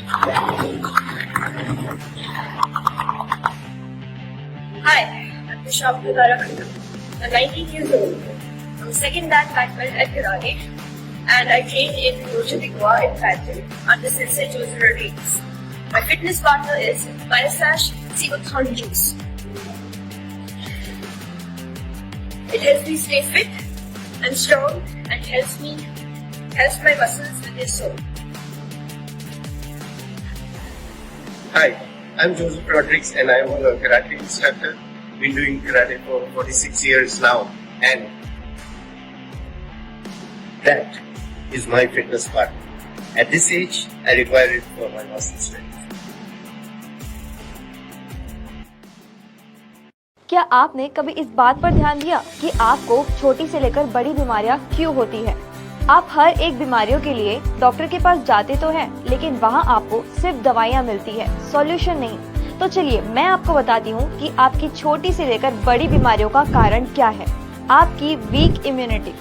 Hi, I'm Vishal Khanna. I'm 19 years old. I'm second dan black belt at karate, and I train in Rocha Digwa in Panther under Sensei Joseph Rodriguez. My fitness partner is Biosash Seabuckthorn Juice. It helps me stay fit and strong and helps my muscles with their soul. Hi, I'm Joseph Rodriguez and I'm a karate instructor. Been doing karate for 46 years now, and that is my fitness partner. At this age, I require it for my muscle strength. क्या आपने कभी इस बात पर ध्यान दिया कि आपको छोटी से लेकर बड़ी बीमारियां क्यों होती है? आप हर एक बीमारियों के लिए डॉक्टर के पास जाते तो हैं, लेकिन वहां आपको सिर्फ दवाइयां मिलती है, सॉल्यूशन नहीं। तो चलिए मैं आपको बताती हूँ कि आपकी छोटी से लेकर बड़ी बीमारियों का कारण क्या है। आपकी वीक इम्यूनिटी।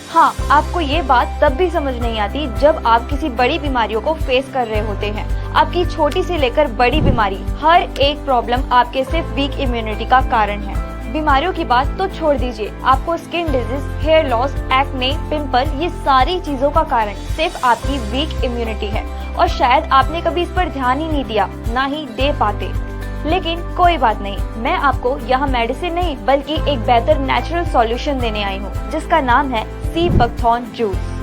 हाँ, आपको ये बात तब भी समझ नहीं आती जब आप किसी बड़ी बीमारियों को फेस कर रहे होते हैं। आपकी छोटी से लेकर बड़ी बीमारी, हर एक प्रॉब्लम आपके सिर्फ वीक इम्यूनिटी का कारण है। बीमारियों की बात तो छोड़ दीजिए, आपको skin disease, hair loss, acne, pimple, ये सारी चीजों का कारण सिर्फ आपकी वीक इम्यूनिटी है। और शायद आपने कभी इस पर ध्यान ही नहीं दिया, ना ही दे पाते। लेकिन कोई बात नहीं, मैं आपको यहाँ मेडिसिन नहीं बल्कि एक बेहतर नेचुरल सॉल्यूशन देने आई हूँ, जिसका नाम है सीबकथॉर्न जूस,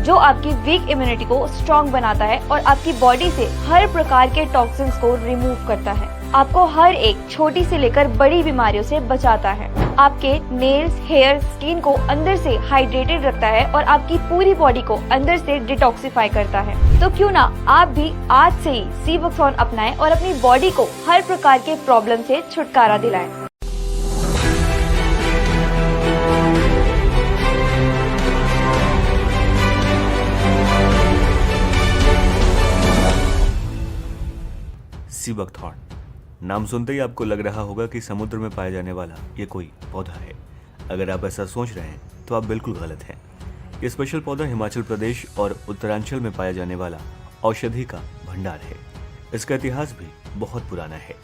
जो आपकी वीक इम्यूनिटी को स्ट्रॉन्ग बनाता है और आपकी बॉडी से हर प्रकार के टॉक्सिन्स को रिमूव करता है। आपको हर एक छोटी से लेकर बड़ी बीमारियों से बचाता है। आपके नेल्स, हेयर, स्किन को अंदर से हाइड्रेटेड रखता है और आपकी पूरी बॉडी को अंदर से डिटॉक्सिफाई करता है। तो क्यों ना आप भी आज से ही सीबकथॉर्न अपनाएं और अपनी बॉडी को हर प्रकार के प्रॉब्लम से छुटकारा दिलाएं। सीबकथॉर्न नाम सुनते ही आपको लग रहा होगा कि समुद्र में पाया जाने वाला ये कोई पौधा है। अगर आप ऐसा सोच रहे हैं तो आप बिल्कुल गलत हैं। ये स्पेशल पौधा हिमाचल प्रदेश और उत्तरांचल में पाया जाने वाला औषधि का भंडार है। इसका इतिहास भी बहुत पुराना है।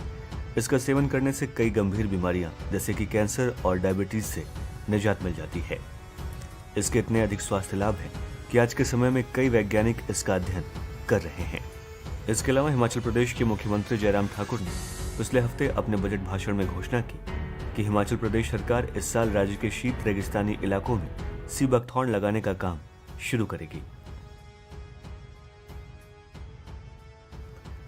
इसका सेवन करने से कई गंभीर बीमारियां जैसे कि कैंसर और डायबिटीज से निजात मिल जाती है। इसके इतने अधिक स्वास्थ्य लाभ हैं कि आज के समय में कई वैज्ञानिक इसका अध्ययन कर रहे हैं। इसके अलावा हिमाचल प्रदेश के मुख्यमंत्री जयराम ठाकुर ने पिछले हफ्ते अपने बजट भाषण में घोषणा की कि हिमाचल प्रदेश सरकार इस साल राज्य के शीत रेगिस्तानी इलाकों में सीबकथॉर्न लगाने का काम शुरू करेगी।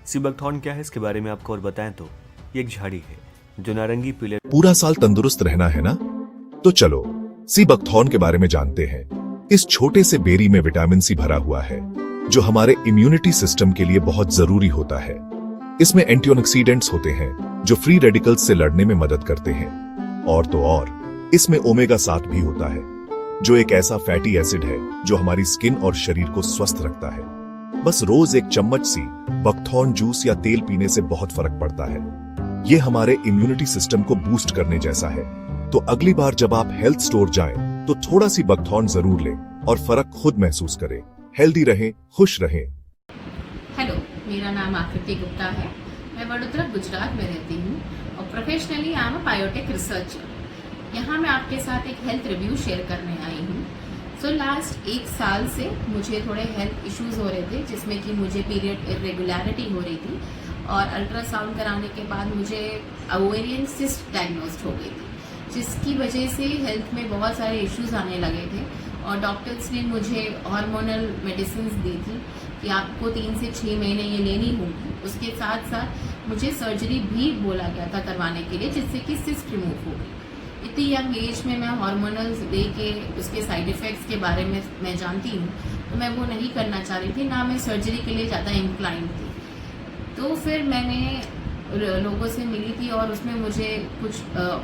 सीबकथॉर्न क्या है, इसके बारे में आपको और बताएं तो ये एक झाड़ी है जो नारंगी पीले। पूरा साल तंदुरुस्त रहना है ना, तो चलो सीबकथॉर्न के बारे में जानते हैं। इस छोटे से बेरी में विटामिन सी भरा हुआ है जो हमारे इम्यूनिटी सिस्टम के लिए बहुत जरूरी होता है। इसमें एंटीऑक्सीडेंट्स होते हैं जो फ्री रेडिकल्स से लड़ने में मदद करते हैं। और तो और इसमें ओमेगा 7 भी होता है जो एक ऐसा फैटी एसिड है जो हमारी स्किन और शरीर को स्वस्थ रखता है। बस रोज एक चम्मच सी बकथॉर्न जूस या तेल पीने से बहुत फर्क पड़ता है। ये हमारे इम्यूनिटी सिस्टम को बूस्ट करने जैसा है। तो अगली बार जब आप हेल्थ स्टोर जाएं तो थोड़ा सी बकथॉर्न जरूर लें और फर्क खुद महसूस करें। हेल्दी रहें, खुश रहें। हेलो, मेरा नाम आकृति गुप्ता है। मैं वडोदरा गुजरात में रहती हूँ और professionally I am a biotech researcher. यहाँ मैं आपके साथ एक हेल्थ रिव्यू शेयर करने आई हूँ। सो लास्ट 1 साल से मुझे थोड़े हेल्थ इश्यूज हो रहे थे, जिसमें कि मुझे पीरियड इरेगुलरिटी हो रही थी और अल्ट्रासाउंड कराने के बाद मुझे ओवेरियन सिस्ट डायग्नोस्ड हो गई थी, जिसकी वजह से हेल्थ में बहुत सारे इश्यूज आने लगे थे और डॉक्टर्स ने मुझे हार्मोनल मेडिसिन दी थी कि आपको 3 से 6 महीने ये लेनी होगी। उसके साथ साथ मुझे सर्जरी भी बोला गया था करवाने के लिए, जिससे कि सिस्ट रिमूव हो गई। इतनी यंग एज में मैं हार्मोनल्स दे के उसके साइड इफ़ेक्ट्स के बारे में मैं जानती हूँ, तो मैं वो नहीं करना चाह रही थी, ना मैं सर्जरी के लिए ज़्यादा इंक्लाइन थी। तो फिर मैंने लोगों से मिली थी और उसमें मुझे कुछ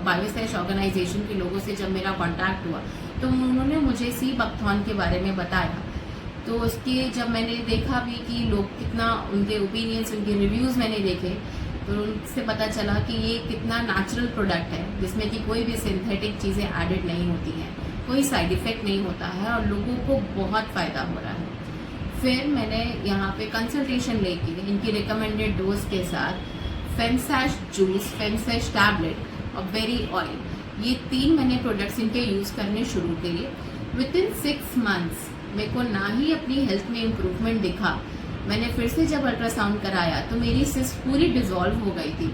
बायोसेश ऑर्गेनाइजेशन के लोगों से जब मेरा कॉन्टैक्ट हुआ तो उन्होंने मुझे सीबकथॉर्न के बारे में बताया। तो उसके जब मैंने देखा भी कि लोग कितना उनके ओपिनियंस, उनके रिव्यूज़ मैंने देखे, तो उनसे पता चला कि ये कितना नेचुरल प्रोडक्ट है, जिसमें कि कोई भी सिंथेटिक चीज़ें एडेड नहीं होती हैं, कोई साइड इफ़ेक्ट नहीं होता है और लोगों को बहुत फ़ायदा हो रहा है। फिर मैंने यहाँ पे कंसल्टेशन लेके इनकी रिकमेंडेड डोज के साथ फेमसैश जूस, फेमसैश टैबलेट और बेरी ऑयल, ये 3 मैंने प्रोडक्ट्स इनके यूज़ करने शुरू किए। विद इन 6 मंथ्स मेरे को ना ही अपनी हेल्थ में इम्प्रूवमेंट दिखा। मैंने फिर से जब अल्ट्रासाउंड कराया तो मेरी सिस्ट पूरी डिजॉल्व हो गई थी।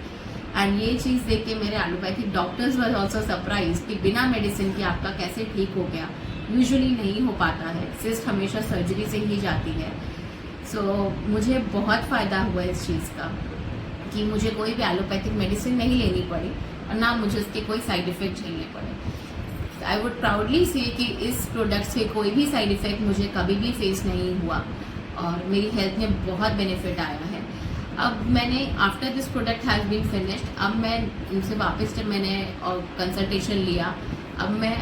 एंड ये चीज़ देख के मेरे allopathic doctors were also surprise कि बिना मेडिसिन के आपका कैसे ठीक हो गया। यूजुअली नहीं हो पाता है, सिस्ट हमेशा सर्जरी से ही जाती है। सो मुझे बहुत फ़ायदा हुआ इस चीज़ का कि मुझे कोई भी एलोपैथिक मेडिसिन नहीं लेनी पड़ी और ना मुझे उसके कोई साइड इफ़ेक्ट झेलने पड़े। आई वुड प्राउडली से कि इस प्रोडक्ट से कोई भी साइड इफ़ेक्ट मुझे कभी भी फेस नहीं हुआ और मेरी हेल्थ में बहुत बेनिफिट आया है। अब मैंने after this product has been finished, अब मैं उनसे वापस जब मैंने कंसल्टेशन लिया, अब मैं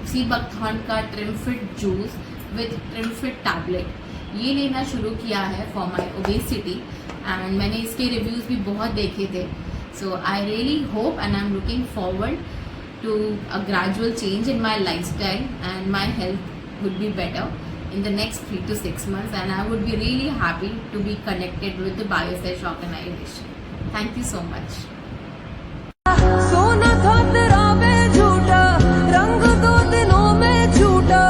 सी बकथॉर्न का ट्रिमफिट जूस विद ट्रिमफिट टैबलेट ये लेना शुरू किया है फॉर माई ओबेसिटी। एंड मैंने इसके रिव्यूज़ भी बहुत देखे थे। So I really hope and I am looking forward to a gradual change in my lifestyle, and my health would be better in the next 3 to 6 months, and I would be really happy to be connected with the BioSearch organization. Thank you so much. सोना था तेरा में झूठा, रंग 2 दिनों में झूठा,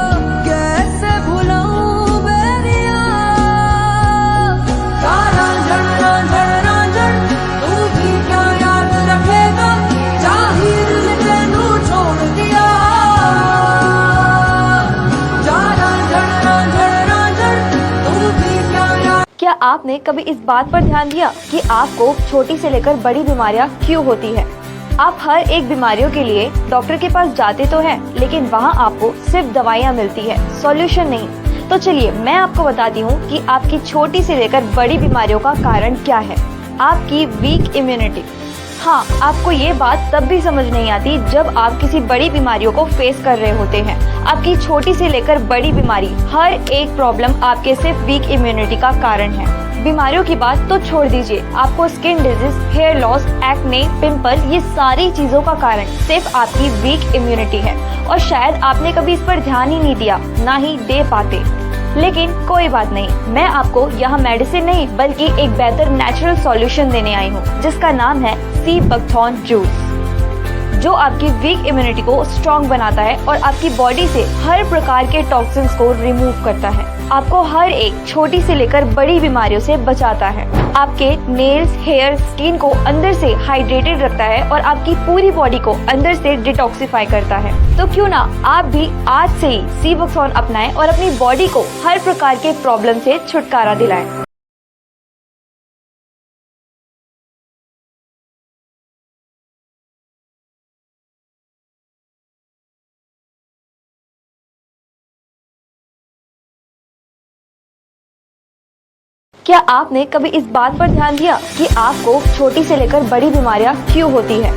कैसे भुलाऊं बेरिया। रांझण रांझण रांझण तू भी क्या याद रखेगा, जाहिर ने तेनू छोड़ दिया। रांझण रांझण रांझण तू भी क्या याद। क्या आपने कभी इस बात पर ध्यान दिया कि आपको छोटी से लेकर बड़ी बीमारियां क्यों होती है? आप हर एक बीमारियों के लिए डॉक्टर के पास जाते तो हैं, लेकिन वहाँ आपको सिर्फ दवाइयाँ मिलती है, सॉल्यूशन नहीं। तो चलिए मैं आपको बताती हूँ कि आपकी छोटी से लेकर बड़ी बीमारियों का कारण क्या है। आपकी वीक इम्यूनिटी। हाँ, आपको ये बात तब भी समझ नहीं आती जब आप किसी बड़ी बीमारियों को फेस कर रहे होते हैं। आपकी छोटी से लेकर बड़ी बीमारी, हर एक प्रॉब्लम आपके सिर्फ वीक इम्यूनिटी का कारण है। बीमारियों की बात तो छोड़ दीजिए, आपको skin disease, hair loss, acne, pimple, ये सारी चीजों का कारण सिर्फ आपकी वीक इम्यूनिटी है। और शायद आपने कभी इस पर ध्यान ही नहीं दिया, ना ही दे पाते। लेकिन कोई बात नहीं, मैं आपको यहाँ मेडिसिन नहीं बल्कि एक बेहतर नेचुरल सॉल्यूशन देने आई हूँ, जिसका नाम है सी बकथॉर्न जूस, जो आपकी वीक इम्यूनिटी को स्ट्रॉन्ग बनाता है और आपकी बॉडी से हर प्रकार के टॉक्सिन्स को रिमूव करता है। आपको हर एक छोटी से लेकर बड़ी बीमारियों से बचाता है। आपके नेल्स, हेयर, स्किन को अंदर से हाइड्रेटेड रखता है और आपकी पूरी बॉडी को अंदर से डिटॉक्सिफाई करता है। तो क्यों ना आप भी आज से ही सी बकथॉर्न अपनाएं और अपनी बॉडी को हर प्रकार के प्रॉब्लम से छुटकारा दिलाएं। क्या आपने कभी इस बात पर ध्यान दिया कि आपको छोटी से लेकर बड़ी बीमारियां क्यों होती है?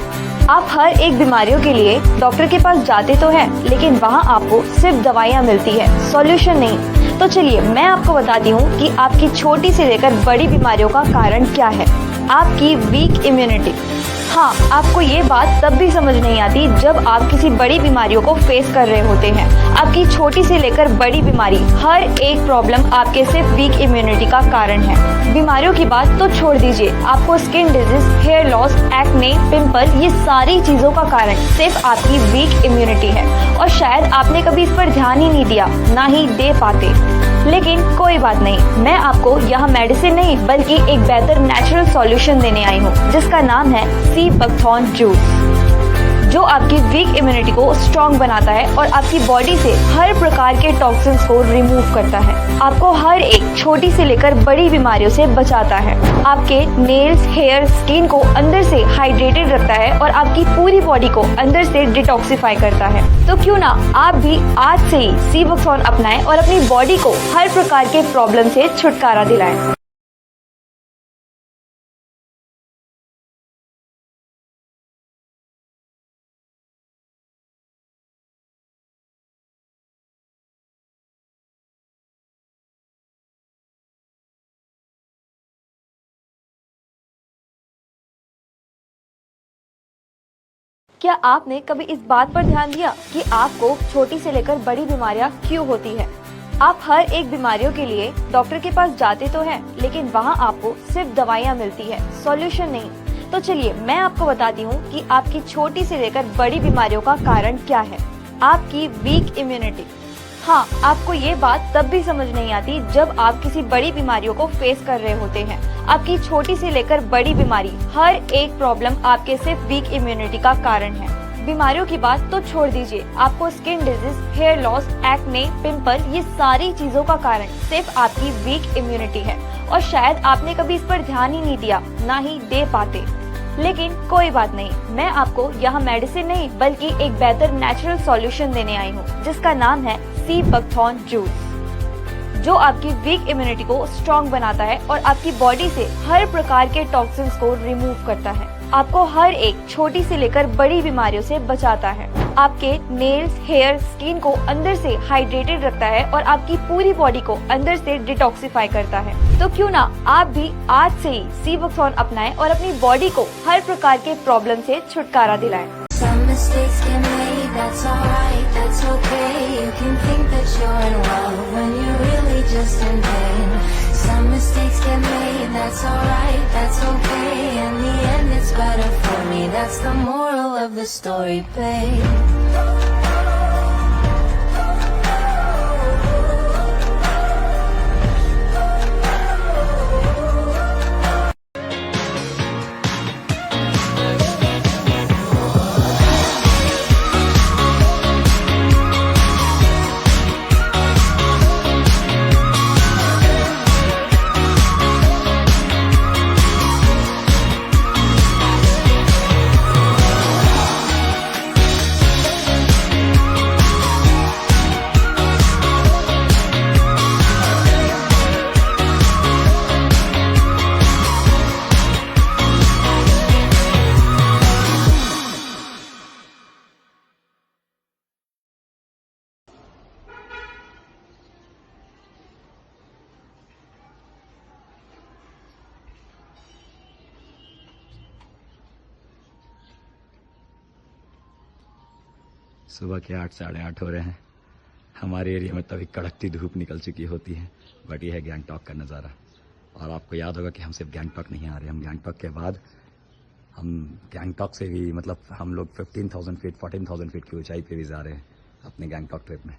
आप हर एक बीमारियों के लिए डॉक्टर के पास जाते तो हैं, लेकिन वहाँ आपको सिर्फ दवाइयाँ मिलती है, सॉल्यूशन नहीं। तो चलिए मैं आपको बताती हूँ कि आपकी छोटी से लेकर बड़ी बीमारियों का कारण क्या है। आपकी वीक इम्यूनिटी। हाँ, आपको ये बात तब भी समझ नहीं आती जब आप किसी बड़ी बीमारियों को फेस कर रहे होते हैं। आपकी छोटी से लेकर बड़ी बीमारी, हर एक प्रॉब्लम आपके सिर्फ वीक इम्यूनिटी का कारण है। बीमारियों की बात तो छोड़ दीजिए, आपको skin disease, hair loss, acne, pimple, ये सारी चीजों का कारण सिर्फ आपकी वीक इम्यूनिटी है। और शायद आपने कभी इस पर ध्यान ही नहीं दिया, ना ही दे पाते। लेकिन कोई बात नहीं, मैं आपको यहाँ मेडिसिन नहीं बल्कि एक बेहतर नेचुरल सॉल्यूशन देने आई हूँ, जिसका नाम है सी बकथॉर्न जूस, जो आपकी वीक इम्यूनिटी को स्ट्रॉन्ग बनाता है और आपकी बॉडी से हर प्रकार के टॉक्सिन्स को रिमूव करता है। आपको हर एक छोटी से लेकर बड़ी बीमारियों से बचाता है। आपके नेल्स, हेयर, स्किन को अंदर से हाइड्रेटेड रखता है और आपकी पूरी बॉडी को अंदर से डिटॉक्सिफाई करता है। तो क्यों ना आप भी आज से ही सी बकथॉर्न अपनाएं और अपनी बॉडी को हर प्रकार के प्रॉब्लम से छुटकारा दिलाएं। क्या आपने कभी इस बात पर ध्यान दिया कि आपको छोटी से लेकर बड़ी बीमारियां क्यों होती है? आप हर एक बीमारियों के लिए डॉक्टर के पास जाते तो हैं, लेकिन वहाँ आपको सिर्फ दवाइयाँ मिलती है, सॉल्यूशन नहीं। तो चलिए मैं आपको बताती हूँ कि आपकी छोटी से लेकर बड़ी बीमारियों का कारण क्या है। आपकी वीक इम्यूनिटी। हाँ, आपको ये बात तब भी समझ नहीं आती जब आप किसी बड़ी बीमारियों को फेस कर रहे होते हैं। आपकी छोटी से लेकर बड़ी बीमारी, हर एक प्रॉब्लम आपके सिर्फ वीक इम्यूनिटी का कारण है। बीमारियों की बात तो छोड़ दीजिए, आपको skin disease, hair loss, acne, pimple, ये सारी चीजों का कारण सिर्फ आपकी वीक इम्यूनिटी है। और शायद आपने कभी इस पर ध्यान ही नहीं दिया, ना ही दे पाते। लेकिन कोई बात नहीं, मैं आपको यहाँ मेडिसिन नहीं बल्कि एक बेहतर नेचुरल सॉल्यूशन देने आई हूँ, जिसका नाम है सी बकथॉर्न जूस, जो आपकी वीक इम्यूनिटी को स्ट्रॉन्ग बनाता है और आपकी बॉडी से हर प्रकार के टॉक्सिन्स को रिमूव करता है। आपको हर एक छोटी से लेकर बड़ी बीमारियों से बचाता है। आपके नेल्स, हेयर, स्किन को अंदर से हाइड्रेटेड रखता है और आपकी पूरी बॉडी को अंदर से डिटॉक्सिफाई करता है। तो क्यों ना आप भी आज से ही सी बकथॉर्न अपनाएं और अपनी बॉडी को हर प्रकार के प्रॉब्लम से छुटकारा दिलाएं। Some mistakes get made, that's alright, that's okay. You can think that you're in love when you're really just in pain. Some mistakes get made, that's alright, that's okay. In the end it's better for me, that's the moral of the story, babe. सुबह के 8 साढ़े 8 हो रहे हैं। हमारे area में तभी कड़कती धूप निकल चुकी होती है, बट ये है गैंगटॉक का नज़ारा। और आपको याद होगा कि हम सिर्फ गैंगटॉक नहीं आ रहे, हम गैंगटॉक के बाद हम गैंगटॉक से भी मतलब हम लोग 15,000 फीट 14,000 फीट की ऊंचाई पे भी जा रहे हैं अपने गैंगटॉक ट्रिप में।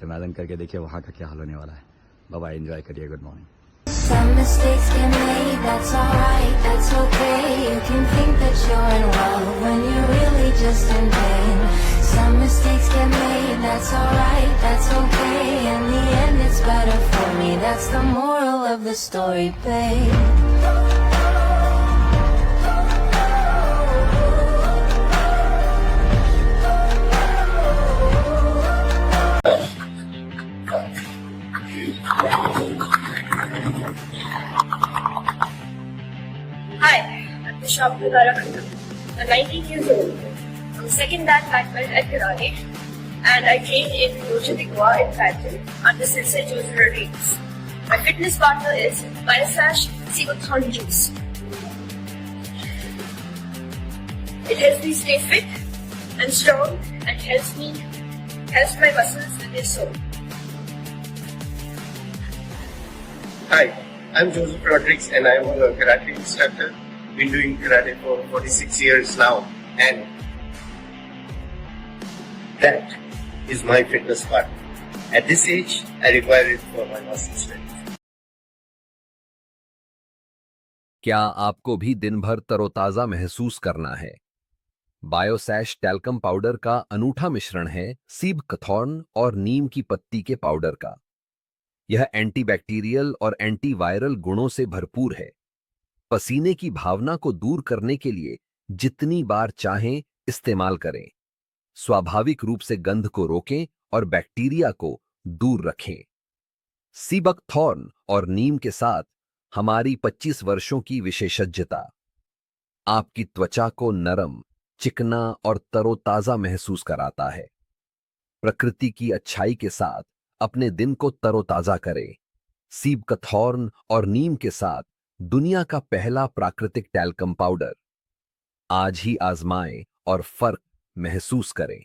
तो इमेजिन करके देखिए वहाँ का क्या हाल होने वाला है। बाय बाय, एंजॉय करिए, good morning. Some mistakes get made, that's alright, that's okay. You can think that you're in love when you're really just in pain. Some mistakes get made, that's alright, that's okay. In the end it's better for me, that's the moral of the story, babe. Hi, I'm Vishal Dara Khanna. I'm 19 years old. I'm second dan black belt at karate, and I train in Dojo de Goa in Paris under Sensei Joseph Rodriguez. My fitness partner is Biosash Sigothon Juice. It helps me stay fit and strong and helps my muscles with their soul. Hi, I'm Joseph Rodriguez and I'm a karate instructor. Been doing karate for 46 years now, and that is my fitness partner. At this age, I require it for my muscle strength. क्या आपको भी दिन भर तरोताजा महसूस करना है? बायोसैश talcum powder का अनूठा मिश्रण है सीब कथॉर्न और नीम की पत्ती के पाउडर का। यह एंटीबैक्टीरियल और एंटीवायरल गुणों से भरपूर है। पसीने की भावना को दूर करने के लिए जितनी बार चाहें इस्तेमाल करें। स्वाभाविक रूप से गंध को रोकें और बैक्टीरिया को दूर रखें। सीबक थॉर्न और नीम के साथ हमारी 25 वर्षों की विशेषज्ञता आपकी त्वचा को नरम, चिकना और तरोताजा महसूस कराता है। प्रकृति की अच्छाई के साथ अपने दिन को तरोताजा करें। सीब कथॉर्न और नीम के साथ दुनिया का पहला प्राकृतिक टैल्कम पाउडर। आज ही आजमाएं और फर्क महसूस करें।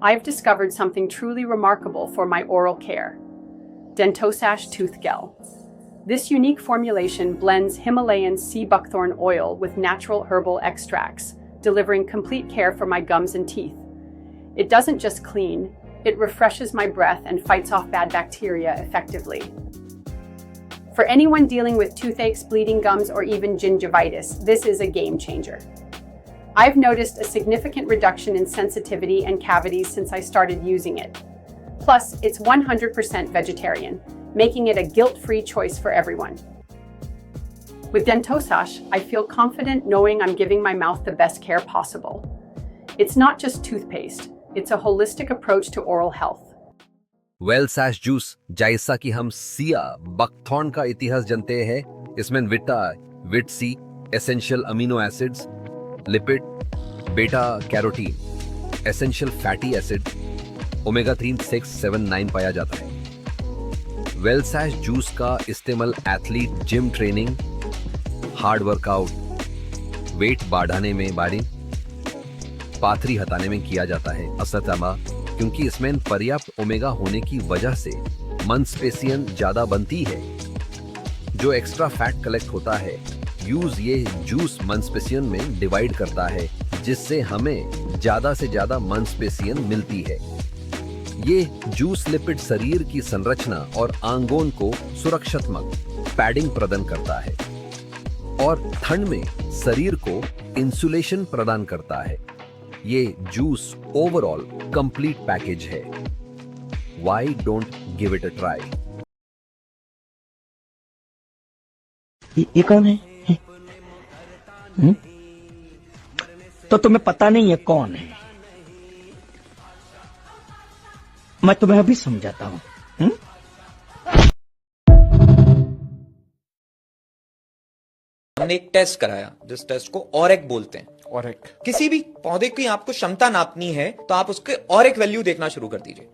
I've discovered something truly remarkable for my oral care. Dentosash Tooth Gel. This unique formulation blends Himalayan sea buckthorn oil with natural herbal extracts, delivering complete care for my gums and teeth. It doesn't just clean, it refreshes my breath and fights off bad bacteria effectively. For anyone dealing with toothaches, bleeding gums, or even gingivitis, this is a game changer. I've noticed a significant reduction in sensitivity and cavities since I started using it. Plus, it's 100% vegetarian, making it a guilt-free choice for everyone. With Dentosash, I feel confident knowing I'm giving my mouth the best care possible. It's not just toothpaste, it's a holistic approach to oral health. वेलसैश juice, जैसा कि हम Siya buckthorn का इतिहास जानते हैं, इसमें विटा, विट सी, essential amino acids, lipid, बेटा carotene, essential fatty acid, omega 3, 6, 7, 9 पाया जाता है। वेलसैश जूस का इस्तेमाल athlete gym training, hard workout, weight बढ़ाने में पाथरी हटाने में किया जाता है। असतमा क्योंकि इसमें पर्याप्त ओमेगा होने की वजह से मांसपेशियां ज्यादा बनती है, जो एक्स्ट्रा फैट कलेक्ट होता है। यूज ये जूस मांसपेशियां में डिवाइड करता है, जिससे हमें ज्यादा से ज्यादा मांसपेशियां मिलती है। ये जूस लिपिड शरीर की संरचना और आंगों को सुरक्षात्मक पैडिंग प्रदान करता है और ठंड में शरीर को इंसुलेशन प्रदान करता है। ये जूस ओवरऑल कंप्लीट पैकेज है। Why don't give it a try? ये कौन है? तो तुम्हें पता नहीं है कौन है? मैं तुम्हें अभी समझाता हूं। हमने एक टेस्ट कराया, जिस टेस्ट को ऑरेक बोलते हैं। ऑरेक किसी भी पौधे की आपको क्षमता नापनी है तो आप उसके ऑरेक वैल्यू देखना शुरू कर दीजिए।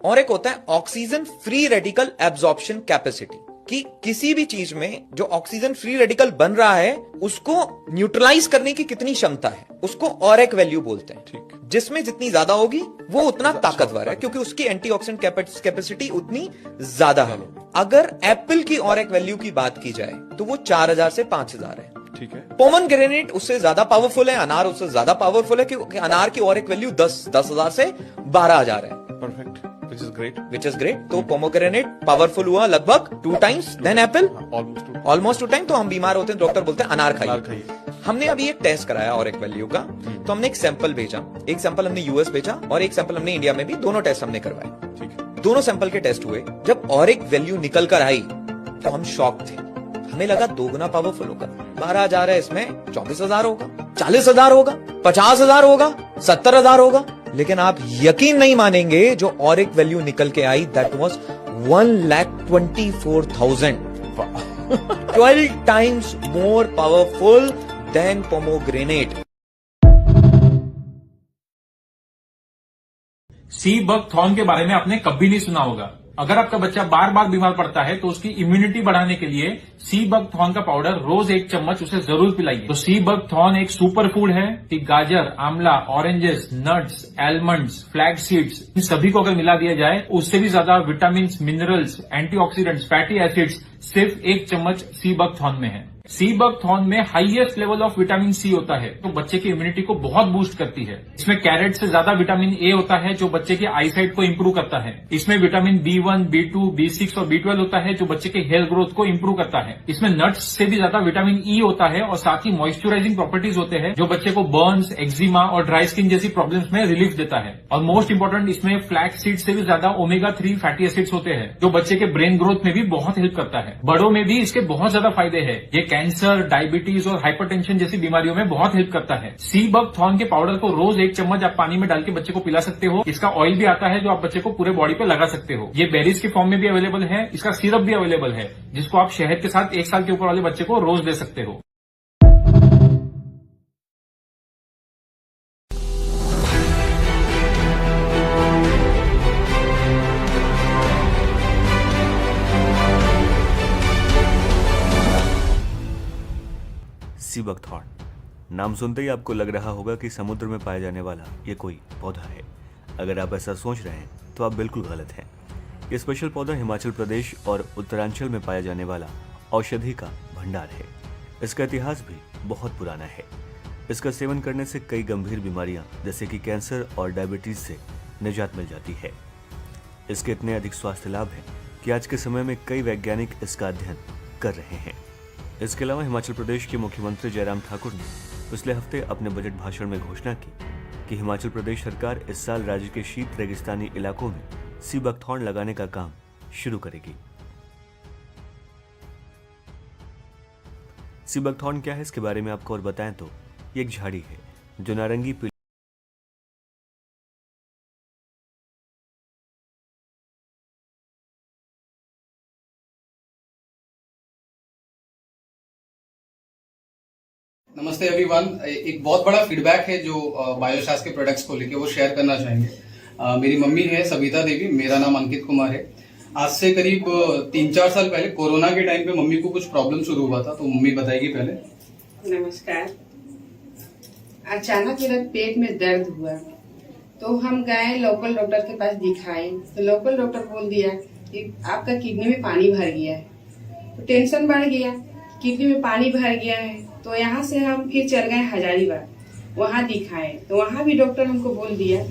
ऑरेक होता है oxygen free radical absorption capacity, कि किसी भी चीज में जो ऑक्सीजन फ्री रेडिकल बन रहा है उसको न्यूट्रलाइज करने की कितनी क्षमता है, उसको ऑरेक वैल्यू बोलते हैं। ठीक, जिसमें जितनी ज्यादा होगी वो उतना ताकतवर है, क्योंकि उसकी एंटीऑक्सीडेंट कैपेसिटी उतनी ज्यादा है। अगर एप्पल की ऑरेक वैल्यू की बात की जाए तो वो 4000 से 5000 है। ठीक है। पोमेग्रेनेट उससे ज्यादा पावरफुल है, अनार उससे ज्यादा पावरफुल है, क्योंकि अनार की ऑरेक वैल्यू 10,000 से 12,000 है। Perfect, which is great. तो पोमेग्रेनेट पावरफुल हुआ लगभग 2 times than apple, almost 2 times। तो हम बीमार होते हैं, डॉक्टर बोलते हैं अनार खाइए। हमने अभी एक टेस्ट कराया ऑरेक वैल्यू का, तो हमने एक सैंपल भेजा, एक सैंपल हमने यूएस भेजा और एक सैंपल हमने इंडिया में भी, दोनों टेस्ट हमने करवाए। ठीक है। दोनों सैंपल के टेस्ट हुए, जब ऑरेक वैल्यू निकल कर आई तो हम शॉक थे। हमें लगा 2 गुना पावरफुल होगा। 12,000 है, इसमें 24,000 होगा, 40,000 होगा, 50,000 होगा, 70,000 होगा। लेकिन आप यकीन नहीं मानेंगे, जो ऑरेक वैल्यू निकल के आई that was 1,24,000, 12 times more powerful than pomegranate. Sea buckthorn के बारे में आपने कभी नहीं सुना होगा। अगर आपका बच्चा बार बार बीमार पड़ता है तो उसकी इम्यूनिटी बढ़ाने के लिए सी बकथॉर्न का पाउडर रोज 1 चम्मच उसे जरूर पिलाइए। तो सी बकथॉर्न एक सुपर फूड है कि गाजर, आंवला, oranges, nuts, almonds, flax seeds, इन सभी को अगर मिला दिया जाए, उससे भी ज्यादा vitamin, minerals, antioxidants, fatty acids सिर्फ 1 चम्मच सी बकथॉर्न में है। सी बकथॉर्न में highest level of vitamin C होता है, तो बच्चे की इम्यूनिटी को बहुत बूस्ट करती है। इसमें कैरेट से ज्यादा विटामिन ए होता है, जो बच्चे की आईसाइट को इंप्रूव करता है। इसमें विटामिन B1, B2, B6 और B12 होता है, जो बच्चे के हेयर ग्रोथ को इंप्रूव करता है। इसमें नट्स से भी ज्यादा विटामिन ई होता है और साथ ही मॉइस्चराइजिंग प्रॉपर्टीज होते हैं, जो बच्चे को बर्न्स, एक्जिमा और ड्राई स्किन जैसी प्रॉब्लम्स में रिलीफ देता है। और मोस्ट इंपोर्टेंट, इसमें फ्लैक्स सीड से भी ज्यादा ओमेगा 3 फैटी एसिड्स होते हैं, जो बच्चे के ब्रेन ग्रोथ में भी बहुत हेल्प करता है। बड़ों में भी इसके बहुत ज्यादा फायदे हैं। ये कैंसर, डायबिटीज और हाइपरटेंशन जैसी बीमारियों में बहुत हेल्प करता है। सी बकथॉर्न के पाउडर को रोज 1 चम्मच आप पानी में डाल के बच्चे को पिला सकते हो। इसका ऑयल भी आता है, जो आप बच्चे को पूरे बॉडी पे लगा सकते हो। ये बेरीज के फॉर्म में भी अवेलेबल है, इसका सिरप भी अवेलेबल है, जिसको आप शहद के साथ 1 साल के ऊपर वाले बच्चे को रोज दे सकते हो। सी बकथॉर्न नाम सुनते ही आपको लग रहा होगा कि समुद्र में पाया जाने वाला ये कोई पौधा है। अगर आप ऐसा सोच रहे हैं तो आप बिल्कुल गलत हैं। ये स्पेशल पौधा हिमाचल प्रदेश और उत्तरांचल में पाया जाने वाला औषधि का भंडार है। इसका इतिहास भी बहुत पुराना है। इसका सेवन करने से कई गंभीर बीमारियां जैसे कि कैंसर और डायबिटीज से निजात मिल जाती है। इसके इतने अधिक स्वास्थ्य लाभ हैं कि आज के समय में कई वैज्ञानिक इसका अध्ययन कर रहे हैं। इसके अलावा हिमाचल प्रदेश के मुख्यमंत्री जयराम ठाकुर ने पिछले हफ्ते अपने बजट भाषण में घोषणा की कि हिमाचल प्रदेश सरकार इस साल राज्य के शीत रेगिस्तानी इलाकों में सी बकथॉर्न लगाने का काम शुरू करेगी। सी बकथॉर्न क्या है इसके बारे में आपको और बताएं तो ये एक झाड़ी है जो नारंगी पीली नमस्ते एवरीवन। एक बहुत बड़ा फीडबैक है जो बायोशास के प्रोडक्ट्स को लेके वो शेयर करना चाहेंगे। मेरी मम्मी है सविता देवी, मेरा नाम अंकित कुमार है। आज से करीब 3-4 साल पहले कोरोना के टाइम पे मम्मी को कुछ प्रॉब्लम शुरू हुआ था, तो मम्मी बताएगी पहले। नमस्कार। अचानक मेरा पेट में दर्द हुआ तो हम गए लोकल डॉक्टर के पास दिखाए, तो लोकल डॉक्टर बोल दिया कि आपका किडनी में पानी भर गया है। तो टेंशन बढ़ गया, किडनी में पानी भर गया है। तो यहाँ से हम फिर चल गए हजारीबाग, वहाँ दिखाए तो वहाँ भी डॉक्टर हमको बोल दिया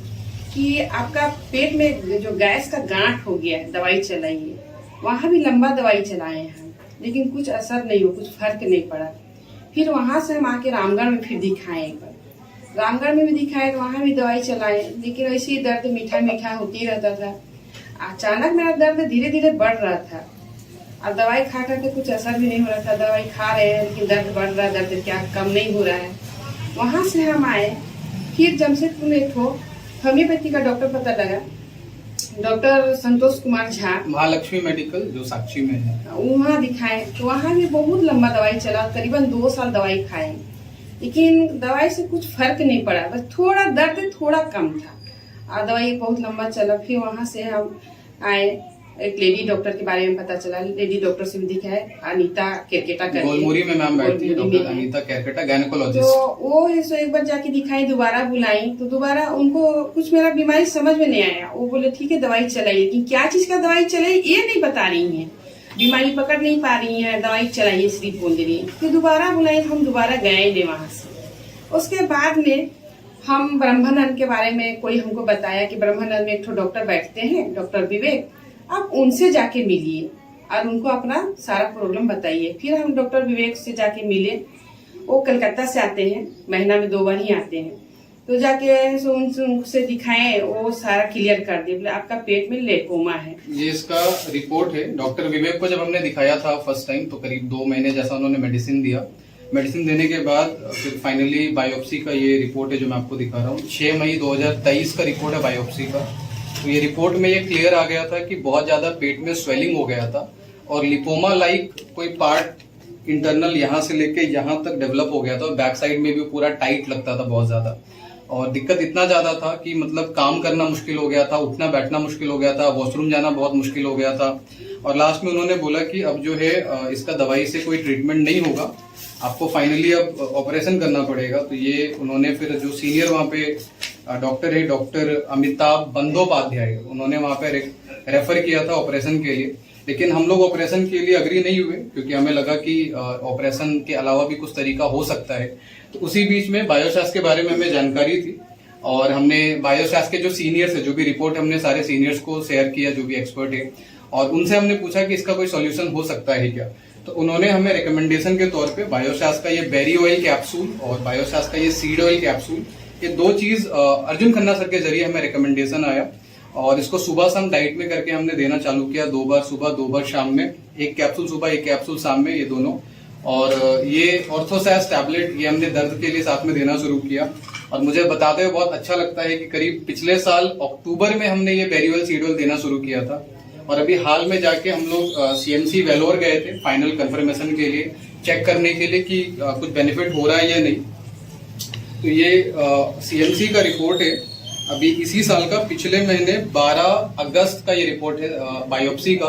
कि आपका पेट में जो गैस का गांठ हो गया है, दवाई चलाइए। वहाँ भी लंबा दवाई चलाए हैं, लेकिन कुछ असर नहीं हुआ, कुछ फर्क नहीं पड़ा। फिर वहाँ से हम आके रामगढ़ में फिर दिखाए एक बार, रामगढ़ में भी दिखाए तो वहाँ भी दवाई चलाए, लेकिन वैसे ही दर्द मीठा मीठा होती रहता था। अचानक मेरा दर्द धीरे धीरे बढ़ रहा था और दवाई खा करके कुछ असर भी नहीं हो रहा था। दवाई खा रहे हैं लेकिन दर्द बढ़ रहा है, दर्द क्या कम नहीं हो रहा है। वहाँ से हम आए, फिर जमशेदपुर में एक होम्योपैथी का डॉक्टर पता लगा, डॉक्टर संतोष कुमार झा, महालक्ष्मी मेडिकल जो साक्षी में है, वहाँ दिखाए तो वहाँ भी बहुत लंबा दवाई चला, करीबन 2 साल दवाई खाए, लेकिन दवाई से कुछ फर्क नहीं पड़ा, बस थोड़ा दर्द थोड़ा कम था और दवाई बहुत लंबा चला। फिर वहाँ से हम आए, एक लेडी डॉक्टर के बारे में पता चला, लेडी डॉक्टर से भी दिखाए, अनीता केरकेटा करके, गोलमुरी में मैम बैठती है डॉक्टर अनीता केरकेटा, गायनेकोलॉजिस्ट। तो वो है सो एक बार जाके दिखाई, दोबारा बुलाई तो दोबारा उनको कुछ मेरा बीमारी समझ में नहीं आया। वो बोले ठीक है दवाई चलाइए, लेकिन क्या चीज का दवाई चलाइए ये नहीं बता रही है, बीमारी पकड़ नहीं पा रही है, दवाई चलाइए सिर्फ बोल दे रही है। फिर दोबारा बुलाई, हम दोबारा गए ले वहां से। उसके बाद में हम ब्रह्मानंद के बारे में कोई हमको बताया कि ब्रह्मानंद में एक डॉक्टर बैठते हैं, डॉक्टर विवेक, आप उनसे जाके मिलिए और उनको अपना सारा प्रॉब्लम बताइए। फिर हम डॉक्टर विवेक से जाके मिले, वो कलकत्ता से आते हैं, महीना में 2 बार ही आते हैं। तो जाके उनसे दिखाए, वो सारा क्लियर कर दिए, बोले आपका पेट में लेकोमा है। ये इसका रिपोर्ट है। डॉक्टर विवेक को जब हमने दिखाया था फर्स्ट टाइम तो करीब 2 महीने जैसा उन्होंने मेडिसिन दिया। मेडिसिन देने के बाद फिर फाइनली बायोप्सी का ये रिपोर्ट है जो मैं आपको दिखा रहा हूँ। 6 मई 2023 का रिपोर्ट है बायोप्सी का। तो ये रिपोर्ट में ये क्लियर आ गया था कि बहुत ज्यादा पेट में स्वेलिंग हो गया था और लिपोमा लाइक कोई पार्ट इंटरनल यहाँ से लेके यहाँ तक डेवलप हो गया था और बैक साइड में भी पूरा टाइट लगता था बहुत ज्यादा। और दिक्कत इतना ज्यादा था कि मतलब काम करना मुश्किल हो गया था, उठना बैठना मुश्किल हो गया था, वॉशरूम जाना बहुत मुश्किल हो गया था। और लास्ट में उन्होंने बोला कि अब जो है इसका दवाई से कोई ट्रीटमेंट नहीं होगा, आपको फाइनली अब ऑपरेशन करना पड़ेगा। तो ये उन्होंने फिर जो सीनियर वहाँ पे डॉक्टर है, डॉक्टर अमिताभ बंदोपाध्याय, उन्होंने वहाँ पे रेफर किया था ऑपरेशन के लिए। लेकिन हम लोग ऑपरेशन के लिए अग्री नहीं हुए क्योंकि हमें लगा कि ऑपरेशन के अलावा भी कुछ तरीका हो सकता है। तो उसी बीच में बायोशास के बारे में हमें जानकारी थी और हमने बायोशास के जो सीनियर्स है, जो भी रिपोर्ट हमने सारे सीनियर्स को शेयर किया, जो भी एक्सपर्ट है, और उनसे हमने पूछा कि इसका कोई सॉल्यूशन हो सकता है क्या। तो उन्होंने हमें रिकमेंडेशन के तौर पे बायोशास का ये बेरी ऑयल कैप्सूल और बायोशास का ये सीड ऑयल कैप्सूल, ये 2 चीज अर्जुन खन्ना सर के जरिए हमें रिकमेंडेशन आया और इसको सुबह शाम डाइट में करके हमने देना चालू किया। 2 बार सुबह 2 बार शाम में, 1 कैप्सूल सुबह 1 कैप्सूल शाम में, ये दोनों। और ये ऑर्थोसैस टैबलेट ये हमने दर्द के लिए साथ में देना शुरू किया। और मुझे बताते हुए बहुत अच्छा लगता है कि करीब पिछले साल अक्टूबर में हमने ये बेरी ऑयल सीड ऑयल देना शुरू किया था और अभी हाल में जाके हम लोग CMC वेलोर गए थे फाइनल कंफर्मेशन के लिए, चेक करने के लिए कि कुछ बेनिफिट हो रहा है या नहीं। तो ये CMC का रिपोर्ट है अभी इसी साल का, पिछले महीने 12 अगस्त का ये रिपोर्ट है बायोप्सी का।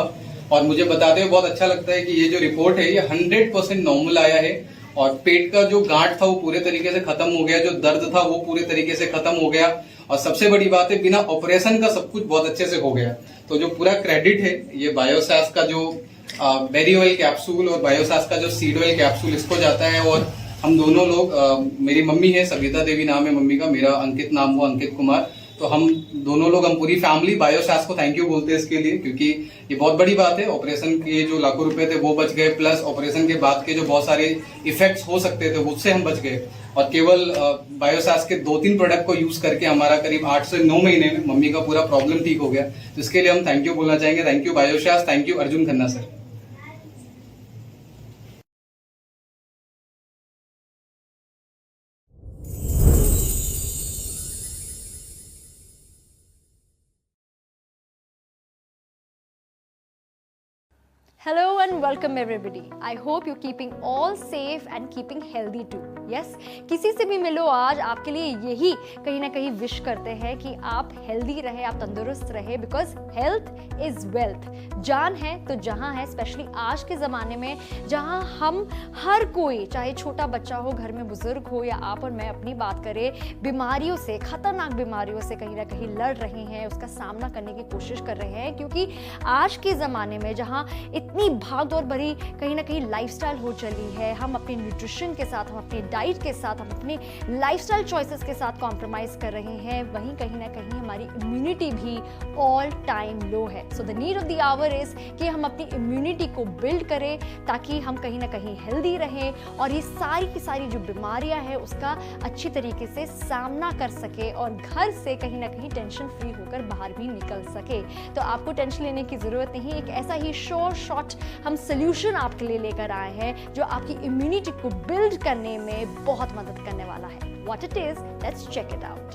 और मुझे बताते हुए बहुत अच्छा लगता है कि ये जो रिपोर्ट है ये 100% नॉर्मल आया है और पेट का जो गांठ था वो पूरे तरीके से खत्म हो गया, जो दर्द था वो पूरे तरीके से खत्म हो गया और सबसे बड़ी बात है बिना ऑपरेशन का सब कुछ बहुत अच्छे से हो गया। तो जो पूरा क्रेडिट है ये बायोसैस का जो बेरी ऑयल कैप्सूल और बायोसैस का जो सीड ऑयल कैप्सूल इसको जाता है। और हम दोनों लोग मेरी मम्मी है सविता देवी नाम है मम्मी का, मेरा अंकित नाम हुआ अंकित कुमार, तो हम दोनों लोग हम पूरी फैमिली बायोसैस को थैंक यू बोलते हैं इसके लिए, क्योंकि ये बहुत बड़ी बात है। ऑपरेशन के जो लाखों रुपए थे वो बच गए, प्लस ऑपरेशन के बाद के जो बहुत सारे इफेक्ट्स हो सकते थे उससे हम बच गए। और केवल बायोसैस के 2-3 प्रोडक्ट को यूज करके हमारा करीब 8 से 9 महीने में मम्मी का पूरा प्रॉब्लम ठीक हो गया। तो इसके लिए हम थैंक यू बोलना चाहेंगे। Thank you Biosash, thank you Arjun Khanna sir. Hello and welcome everybody. I hope you're keeping all safe and keeping healthy too. Yes, किसी से भी मिलो आज आपके लिए यही कहीं ना कहीं विश करते हैं कि आप हेल्दी रहे, आप तंदुरुस्त रहे, बिकॉज हेल्थ इज वेल्थ। जान है तो जहां है, स्पेशली आज के ज़माने में जहां हम हर कोई, चाहे छोटा बच्चा हो, घर में बुजुर्ग हो या आप और मैं अपनी बात करें, बीमारियों से, खतरनाक बीमारियों से कहीं ना कहीं लड़ रहे हैं, उसका सामना करने की कोशिश कर रहे हैं। क्योंकि आज के ज़माने में जहां इतनी भाग दौड़ भरी कहीं ना कहीं लाइफस्टाइल हो चली है, हम अपने न्यूट्रिशन के साथ, हम अपनी डाइट के साथ, हम अपने लाइफस्टाइल चॉइसेस के साथ कॉम्प्रोमाइज कर रहे हैं, वहीं कहीं ना कहीं हमारी इम्यूनिटी भी ऑल टाइम लो है। So the need of the our is कि हम अपनी इम्यूनिटी को बिल्ड करें ताकि हम कहीं ना कहीं हेल्दी रहें और ये सारी की सारी जो बीमारियां हैं उसका अच्छी तरीके से सामना कर सके और घर से कहीं ना कहीं टेंशन फ्री होकर बाहर भी निकल सके। तो आपको टेंशन लेने की ज़रूरत नहीं, एक ऐसा ही शॉर्ट हम सोल्यूशन आपके लिए लेकर आए हैं जो आपकी इम्यूनिटी को बिल्ड करने में बहुत मदद करने वाला है। What it is, let's check it out.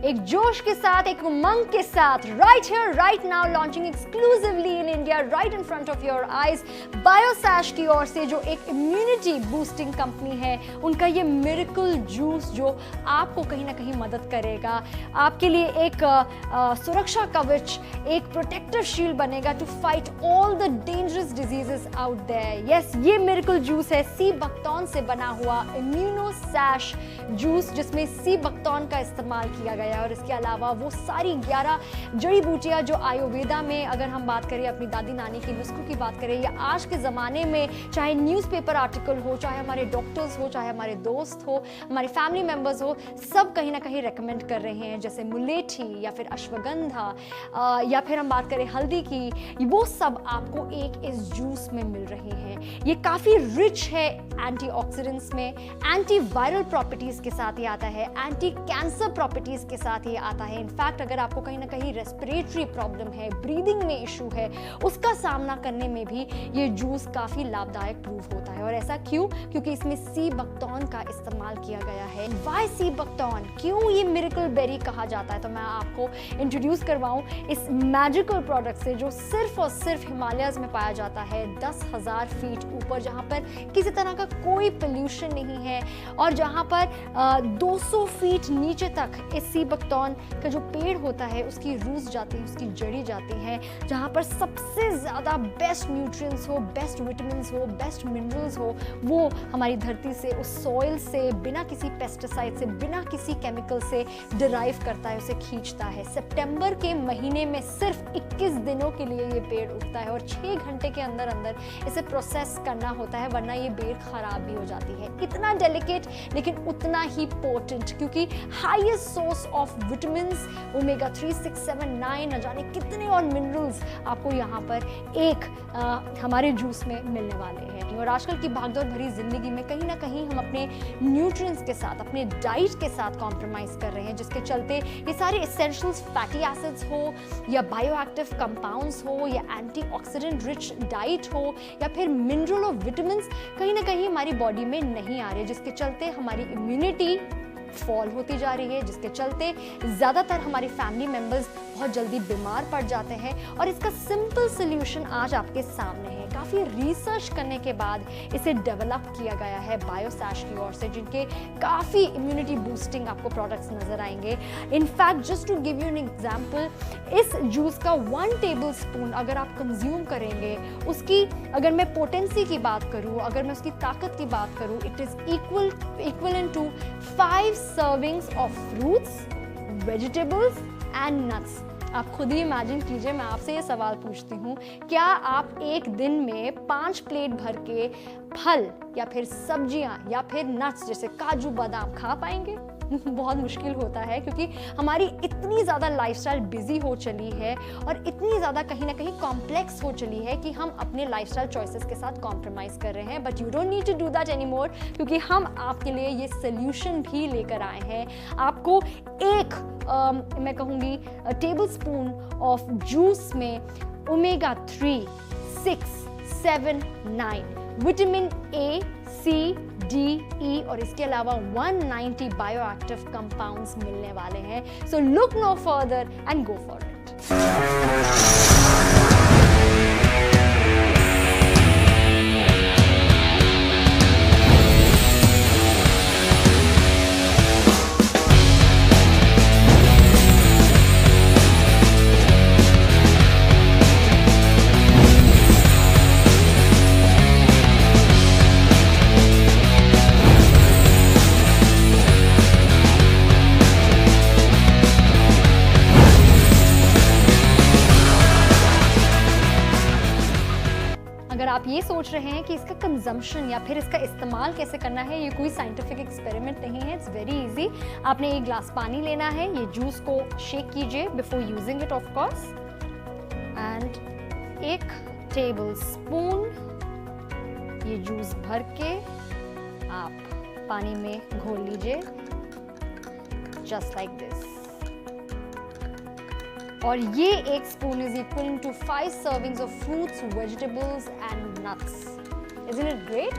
एक जोश के साथ, एक उमंग के साथ, right here right now, launching exclusively in India, right in front of your eyes, Biosash की ओर से जो एक इम्यूनिटी बूस्टिंग कंपनी है, उनका ये मिरेकल जूस जो आपको कहीं ना कहीं मदद करेगा, आपके लिए एक सुरक्षा कवच, एक प्रोटेक्टिव शील्ड बनेगा to fight all the dangerous diseases out there. Yes, ये मिरेकल जूस है सी बकथॉर्न से बना हुआ इम्यूनोसैश जूस, जिसमें सी बकथॉर्न का इस्तेमाल किया गया है। और इसके अलावा वो सारी 11 जड़ी बूटियां जो आयुर्वेदा में, अगर हम बात करें अपनी दादी नानी के नुस्खों की बात करें, या आज के ज़माने में चाहे न्यूज़पेपर आर्टिकल हो, चाहे हमारे डॉक्टर्स हो, चाहे हमारे दोस्त हो, हमारे फैमिली मेम्बर्स हो, सब कहीं ना कहीं रेकमेंड कर रहे हैं, जैसे मुलेठी या फिर अश्वगंधा या फिर हम बात करें हल्दी की, वो सब आपको एक इस जूस में मिल रहे हैं। ये काफ़ी रिच है एंटीऑक्सीडेंट्स में, एंटी वायरल प्रॉपर्टीज़ के साथ ये आता है, एंटी कैंसर प्रॉपर्टीज़ के साथ ये आता है। इनफैक्ट अगर आपको कहीं ना कहीं रेस्पिरेटरी प्रॉब्लम है, ब्रीदिंग में इशू है, उसका सामना करने में भी ये जूस काफ़ी लाभदायक प्रूव होता है। और ऐसा क्यों? क्योंकि इसमें सी बकथॉर्न का इस्तेमाल किया गया है। वाई सी बकथॉर्न, क्यों ये मिरेकल बेरी कहा जाता है? तो मैं आपको इंट्रोड्यूस करवाऊं इस मैजिकल प्रोडक्ट से जो सिर्फ और सिर्फ हिमालयस में पाया जाता है, 10,000 फीट ऊपर, जहाँ पर किसी तरह का कोई पोल्यूशन नहीं है और जहाँ पर 200 फीट नीचे तक इस सी बकथॉर्न का जो पेड़ होता है उसकी रूट्स जाती है, उसकी जड़ी जाती हैं, जहाँ पर सबसे ज़्यादा बेस्ट न्यूट्रिएंट्स हो, बेस्ट विटामिन्स हो, बेस्ट मिनरल्स हो, वो हमारी धरती से, उस सॉइल से, बिना किसी पेस्टिसाइड से, बिना किसी केमिकल से डिराइव करता है, उसे खींचता है। सितंबर के महीने में सिर्फ 21 दिनों के लिए ये पेड़ उगता है और 6 घंटे के अंदर अंदर इसे प्रोसेस करना होता है, वरना ये बेर खराब भी हो जाती है। इतना डेलिकेट लेकिन उतना ही पोटेंट, क्योंकि highest source of vitamins omega 3, 6, 7, 9 न जाने कितने और मिनरल्स आपको यहाँ पर एक हमारे जूस में मिलने वाले हैं। और आजकल की भागदौड़ भरी जिंदगी में कहीं ना कहीं हम अपने न्यूट्रिएंट्स के साथ, अपने डाइट के साथ कॉम्प्रोमाइज कर रहे हैं, जिसके चलते ये सारे एसेंशियल्स फैटी एसिड्स हो या बायोएक्टिव कंपाउंड्स हो या एंटीऑक्सीडेंट रिच डाइट हो या फिर मिनरल और विटामिन्स कहीं ना कहीं हमारी बॉडी में नहीं आ रहे, जिसके चलते हमारी इम्यूनिटी फॉल होती जा रही है, जिसके चलते ज़्यादातर हमारी फैमिली मेंबर्स बहुत जल्दी बीमार पड़ जाते हैं। और इसका सिंपल सोल्यूशन आज आपके सामने है। काफ़ी रिसर्च करने के बाद इसे डेवलप किया गया है बायोसैश की ओर से, जिनके काफ़ी इम्यूनिटी बूस्टिंग आपको प्रोडक्ट्स नजर आएंगे। In fact just to give you an example, इस जूस का 1 टेबल स्पून अगर आप कंज्यूम करेंगे, उसकी अगर मैं पोटेंसी की बात करूँ, अगर मैं उसकी ताकत की बात करूँ, it is equivalent to 5 servings of fruits, vegetables and nuts. आप खुद ही इमेजिन कीजिए, मैं आपसे ये सवाल पूछती हूँ, क्या आप एक दिन में 5 प्लेट भर के फल या फिर सब्जियां या फिर नट्स जैसे काजू बादाम खा पाएंगे? बहुत मुश्किल होता है, क्योंकि हमारी इतनी ज़्यादा लाइफस्टाइल बिजी हो चली है और इतनी ज़्यादा कहीं ना कहीं कॉम्प्लेक्स हो चली है कि हम अपने लाइफस्टाइल चॉइसेस के साथ कॉम्प्रोमाइज़ कर रहे हैं। But you don't need to do that any more, क्योंकि हम आपके लिए ये सोल्यूशन भी लेकर आए हैं। आपको मैं कहूँगी टेबल स्पून ऑफ जूस में omega 3, 6, 7, 9 vitamin A, C, D, E और इसके अलावा 190 बायोएक्टिव कंपाउंड्स मिलने वाले हैं। So look no further and go for it. आप ये सोच रहे हैं कि इसका कंजम्पशन या फिर इसका इस्तेमाल कैसे करना है, ये कोई साइंटिफिक एक्सपेरिमेंट नहीं है। It's very easy. आपने एक ग्लास पानी लेना है, ये जूस को शेक कीजिए before using it of course, and 1 table spoon ये जूस भर के आप पानी में घोल लीजिए, जस्ट लाइक दिस। और ये 1 spoon is equal to 5 servings of fruits, vegetables and nuts. Isn't it great?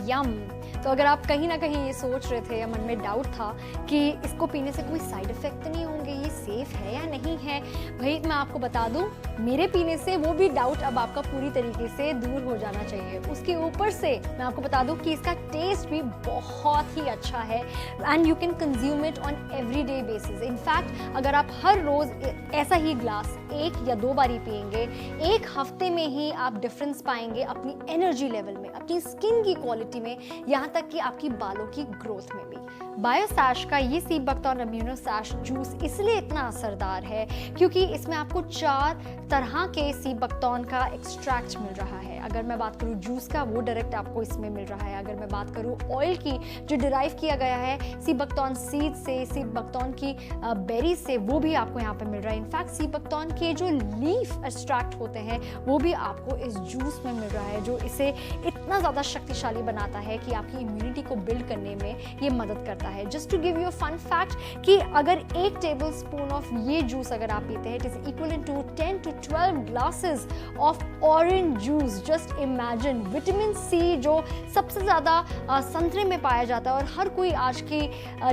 Yum. तो अगर आप कहीं ना कहीं ये सोच रहे थे या मन में डाउट था कि इसको पीने से कोई साइड इफेक्ट तो नहीं होंगे, ये सेफ है या नहीं है, भाई मैं आपको बता दूं, मेरे पीने से वो भी डाउट अब आपका पूरी तरीके से दूर हो जाना चाहिए। उसके ऊपर से मैं आपको बता दूं कि इसका टेस्ट भी बहुत ही अच्छा है and you can consume it on everyday basis. In fact अगर आप हर रोज ऐसा ही ग्लास 1 या 2 बारी पिएंगे, 1 हफ्ते में ही आप डिफरेंस पाएंगे अपनी एनर्जी लेवल में, अपनी स्किन की क्वालिटी में, यहाँ तक कि आपकी बालों की ग्रोथ में भी। बायोसैश का ये सी बकथॉर्न अम्यूनोसैश जूस इसलिए इतना असरदार है क्योंकि इसमें आपको 4 तरह के सी बकथॉर्न का एक्सट्रैक्ट मिल रहा है। अगर मैं बात करूँ जूस का, वो डायरेक्ट आपको इसमें मिल रहा है। अगर मैं बात करूँ ऑयल की, जो डिराइव किया गया है सी बकथॉर्न सीड से, सी बकथॉर्न की बेरी से, वो भी आपको यहाँ पे मिल रहा है। इनफैक्ट सी बकथॉर्न के जो लीफ एक्सट्रैक्ट होते हैं वो भी आपको इस जूस में मिल रहा है, जो इसे इतना ज़्यादा शक्तिशाली बनाता है कि आपकी इम्यूनिटी को बिल्ड करने में ये मदद करता है। Just to give you a fun fact कि अगर 1 टेबल स्पून ऑफ ये जूस अगर आप पीते हैं, it is equal to 10 to 12 glasses of orange juice. Just imagine, vitamin C जो सबसे ज़्यादा संतरे में पाया जाता है और हर कोई आज की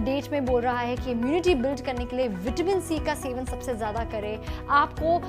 डेट में बोल रहा है कि इम्यूनिटी बिल्ड करने के लिए विटामिन सी का सेवन सबसे ज़्यादा करें, आपको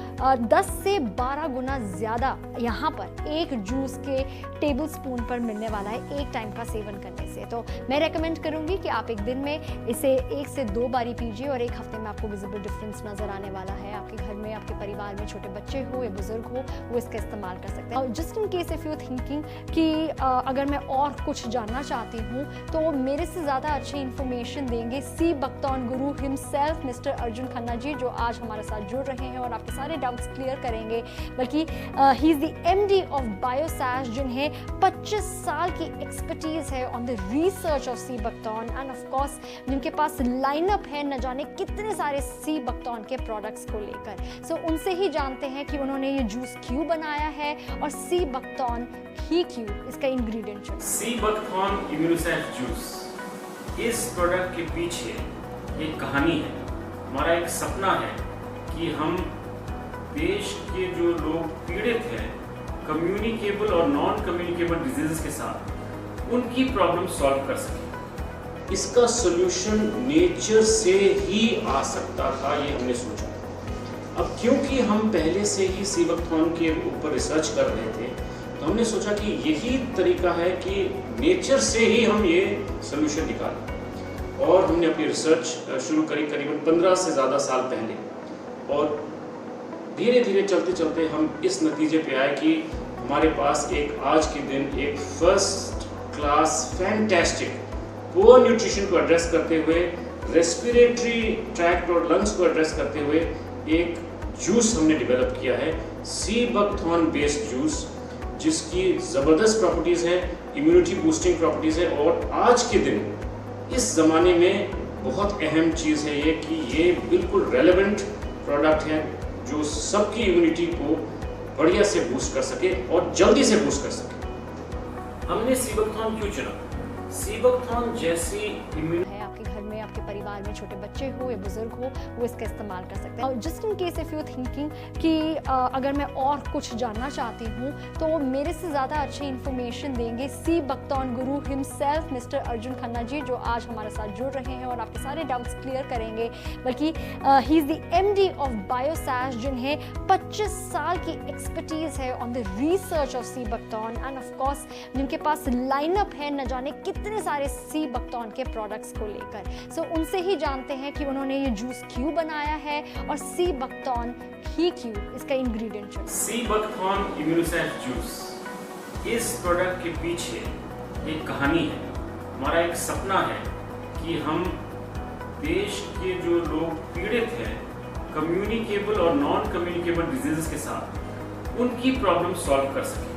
10 से 12 गुना ज़्यादा यहाँ पर एक जूस के टेबल स्पून पर मिलने वाला है एक टाइम का सेवन करने से। तो मैं रेकमेंड करूँगी कि आप एक दिन में इसे 1 से 2 बारी पीजिए और 1 हफ्ते में आपको विजिबल डिफरेंस नजर आने वाला है। आपके घर में, आपके परिवार में छोटे बच्चे हो या बुजुर्ग हो, वो इसका इस्तेमाल कर सकते हैं। Just in case if you thinking कि अगर मैं और कुछ जानना चाहती हूँ तो मेरे से ज़्यादा अच्छी इन्फॉर्मेशन देंगे सी बकथॉर्न गुरु हिमसेल्फ मिस्टर अर्जुन खन्ना जी, जो आज हमारे साथ जुड़ रहे हैं और आपके सारे डाउट्स क्लियर करेंगे। बल्कि he is the MD of Biosash, जिन्हें 25 साल की एक्सपर्टीज है on the research of sea buckthorn and of course जिनके पास लाइनअप है न जाने कितने सारे सी बकथॉर्न के प्रोडक्ट्स को लेकर। सो उनसे ही जानते हैं कि उन्होंने ये जूस क्यों बनाया है और सी बकथॉर्न ही क्यों, इसका इंग्रेडिएंट जो सी बकथॉर्न इम्यूनोसैफ जूस, इस प्रोडक्ट के पीछे एक कहानी है। हमारा एक सपना है कि हम देश के जो लोग पीड़ित हैं कम्युनिकेबल और नॉन कम्युनिकेबल डिजीजेस के साथ, उनकी प्रॉब्लम सॉल्व कर सकें। इसका सॉल्यूशन नेचर से ही आ सकता था, ये हमने सोचा। अब क्योंकि हम पहले से ही सी बकथॉर्न के ऊपर रिसर्च कर रहे थे, तो हमने सोचा कि यही तरीका है कि नेचर से ही हम ये सॉल्यूशन निकालें। और हमने अपनी रिसर्च शुरू करी करीबन 15 से ज़्यादा साल पहले, और धीरे धीरे चलते चलते हम इस नतीजे पे आए कि हमारे पास एक आज के दिन एक first class fantastic poor nutrition को एड्रेस करते हुए, रेस्पिरेटरी ट्रैक्ट और लंग्स को एड्रेस करते हुए एक जूस हमने डेवलप किया है, सी बकथॉर्न बेस्ड जूस, जिसकी ज़बरदस्त प्रॉपर्टीज़ हैं, इम्यूनिटी बूस्टिंग प्रॉपर्टीज़ है। और आज के दिन इस ज़माने में बहुत अहम चीज़ है ये कि ये बिल्कुल रेलेवेंट प्रोडक्ट है जो सबकी इम्यूनिटी को बढ़िया से बूस्ट कर सके और जल्दी से बूस्ट कर सके। हमने सी बकथॉर्न क्यों चुना? सी बकथॉर्न जैसी इम्यूनिटी है आपके घर में, आपके परिवार में छोटे बच्चे हो या बुजुर्ग हो, वो इसका इस्तेमाल कर सकते हैं। Just in case if you thinking कि अगर मैं और कुछ जानना चाहती हूँ तो मेरे से ज़्यादा अच्छी इन्फॉर्मेशन देंगे सी बकथॉर्न गुरु हिमसेल्फ मिस्टर अर्जुन खन्ना जी, जो आज हमारे साथ जुड़ रहे हैं और आपके सारे डाउट्स क्लियर करेंगे। बल्कि he is the MD of Biosash, जिन्हें 25 साल की एक्सपर्टीज है on the research of sea buckthorn and of course जिनके पास लाइनअप है न जाने कितने सारे सी बकथॉर्न के प्रोडक्ट्स को लेकर। सो उनसे ही जानते हैं कि उन्होंने ये जूस क्यों बनाया है और सी बकथॉर्न ही क्यों, इसका इंग्रेडिएंट जो सी बकथॉर्न इम्यूनोसैफ जूस, इस प्रोडक्ट के पीछे एक कहानी है। हमारा एक सपना है कि हम देश के जो लोग पीड़ित हैं कम्युनिकेबल और नॉन कम्युनिकेबल डिजीजेस के साथ, उनकी प्रॉब्लम सॉल्व कर सकें।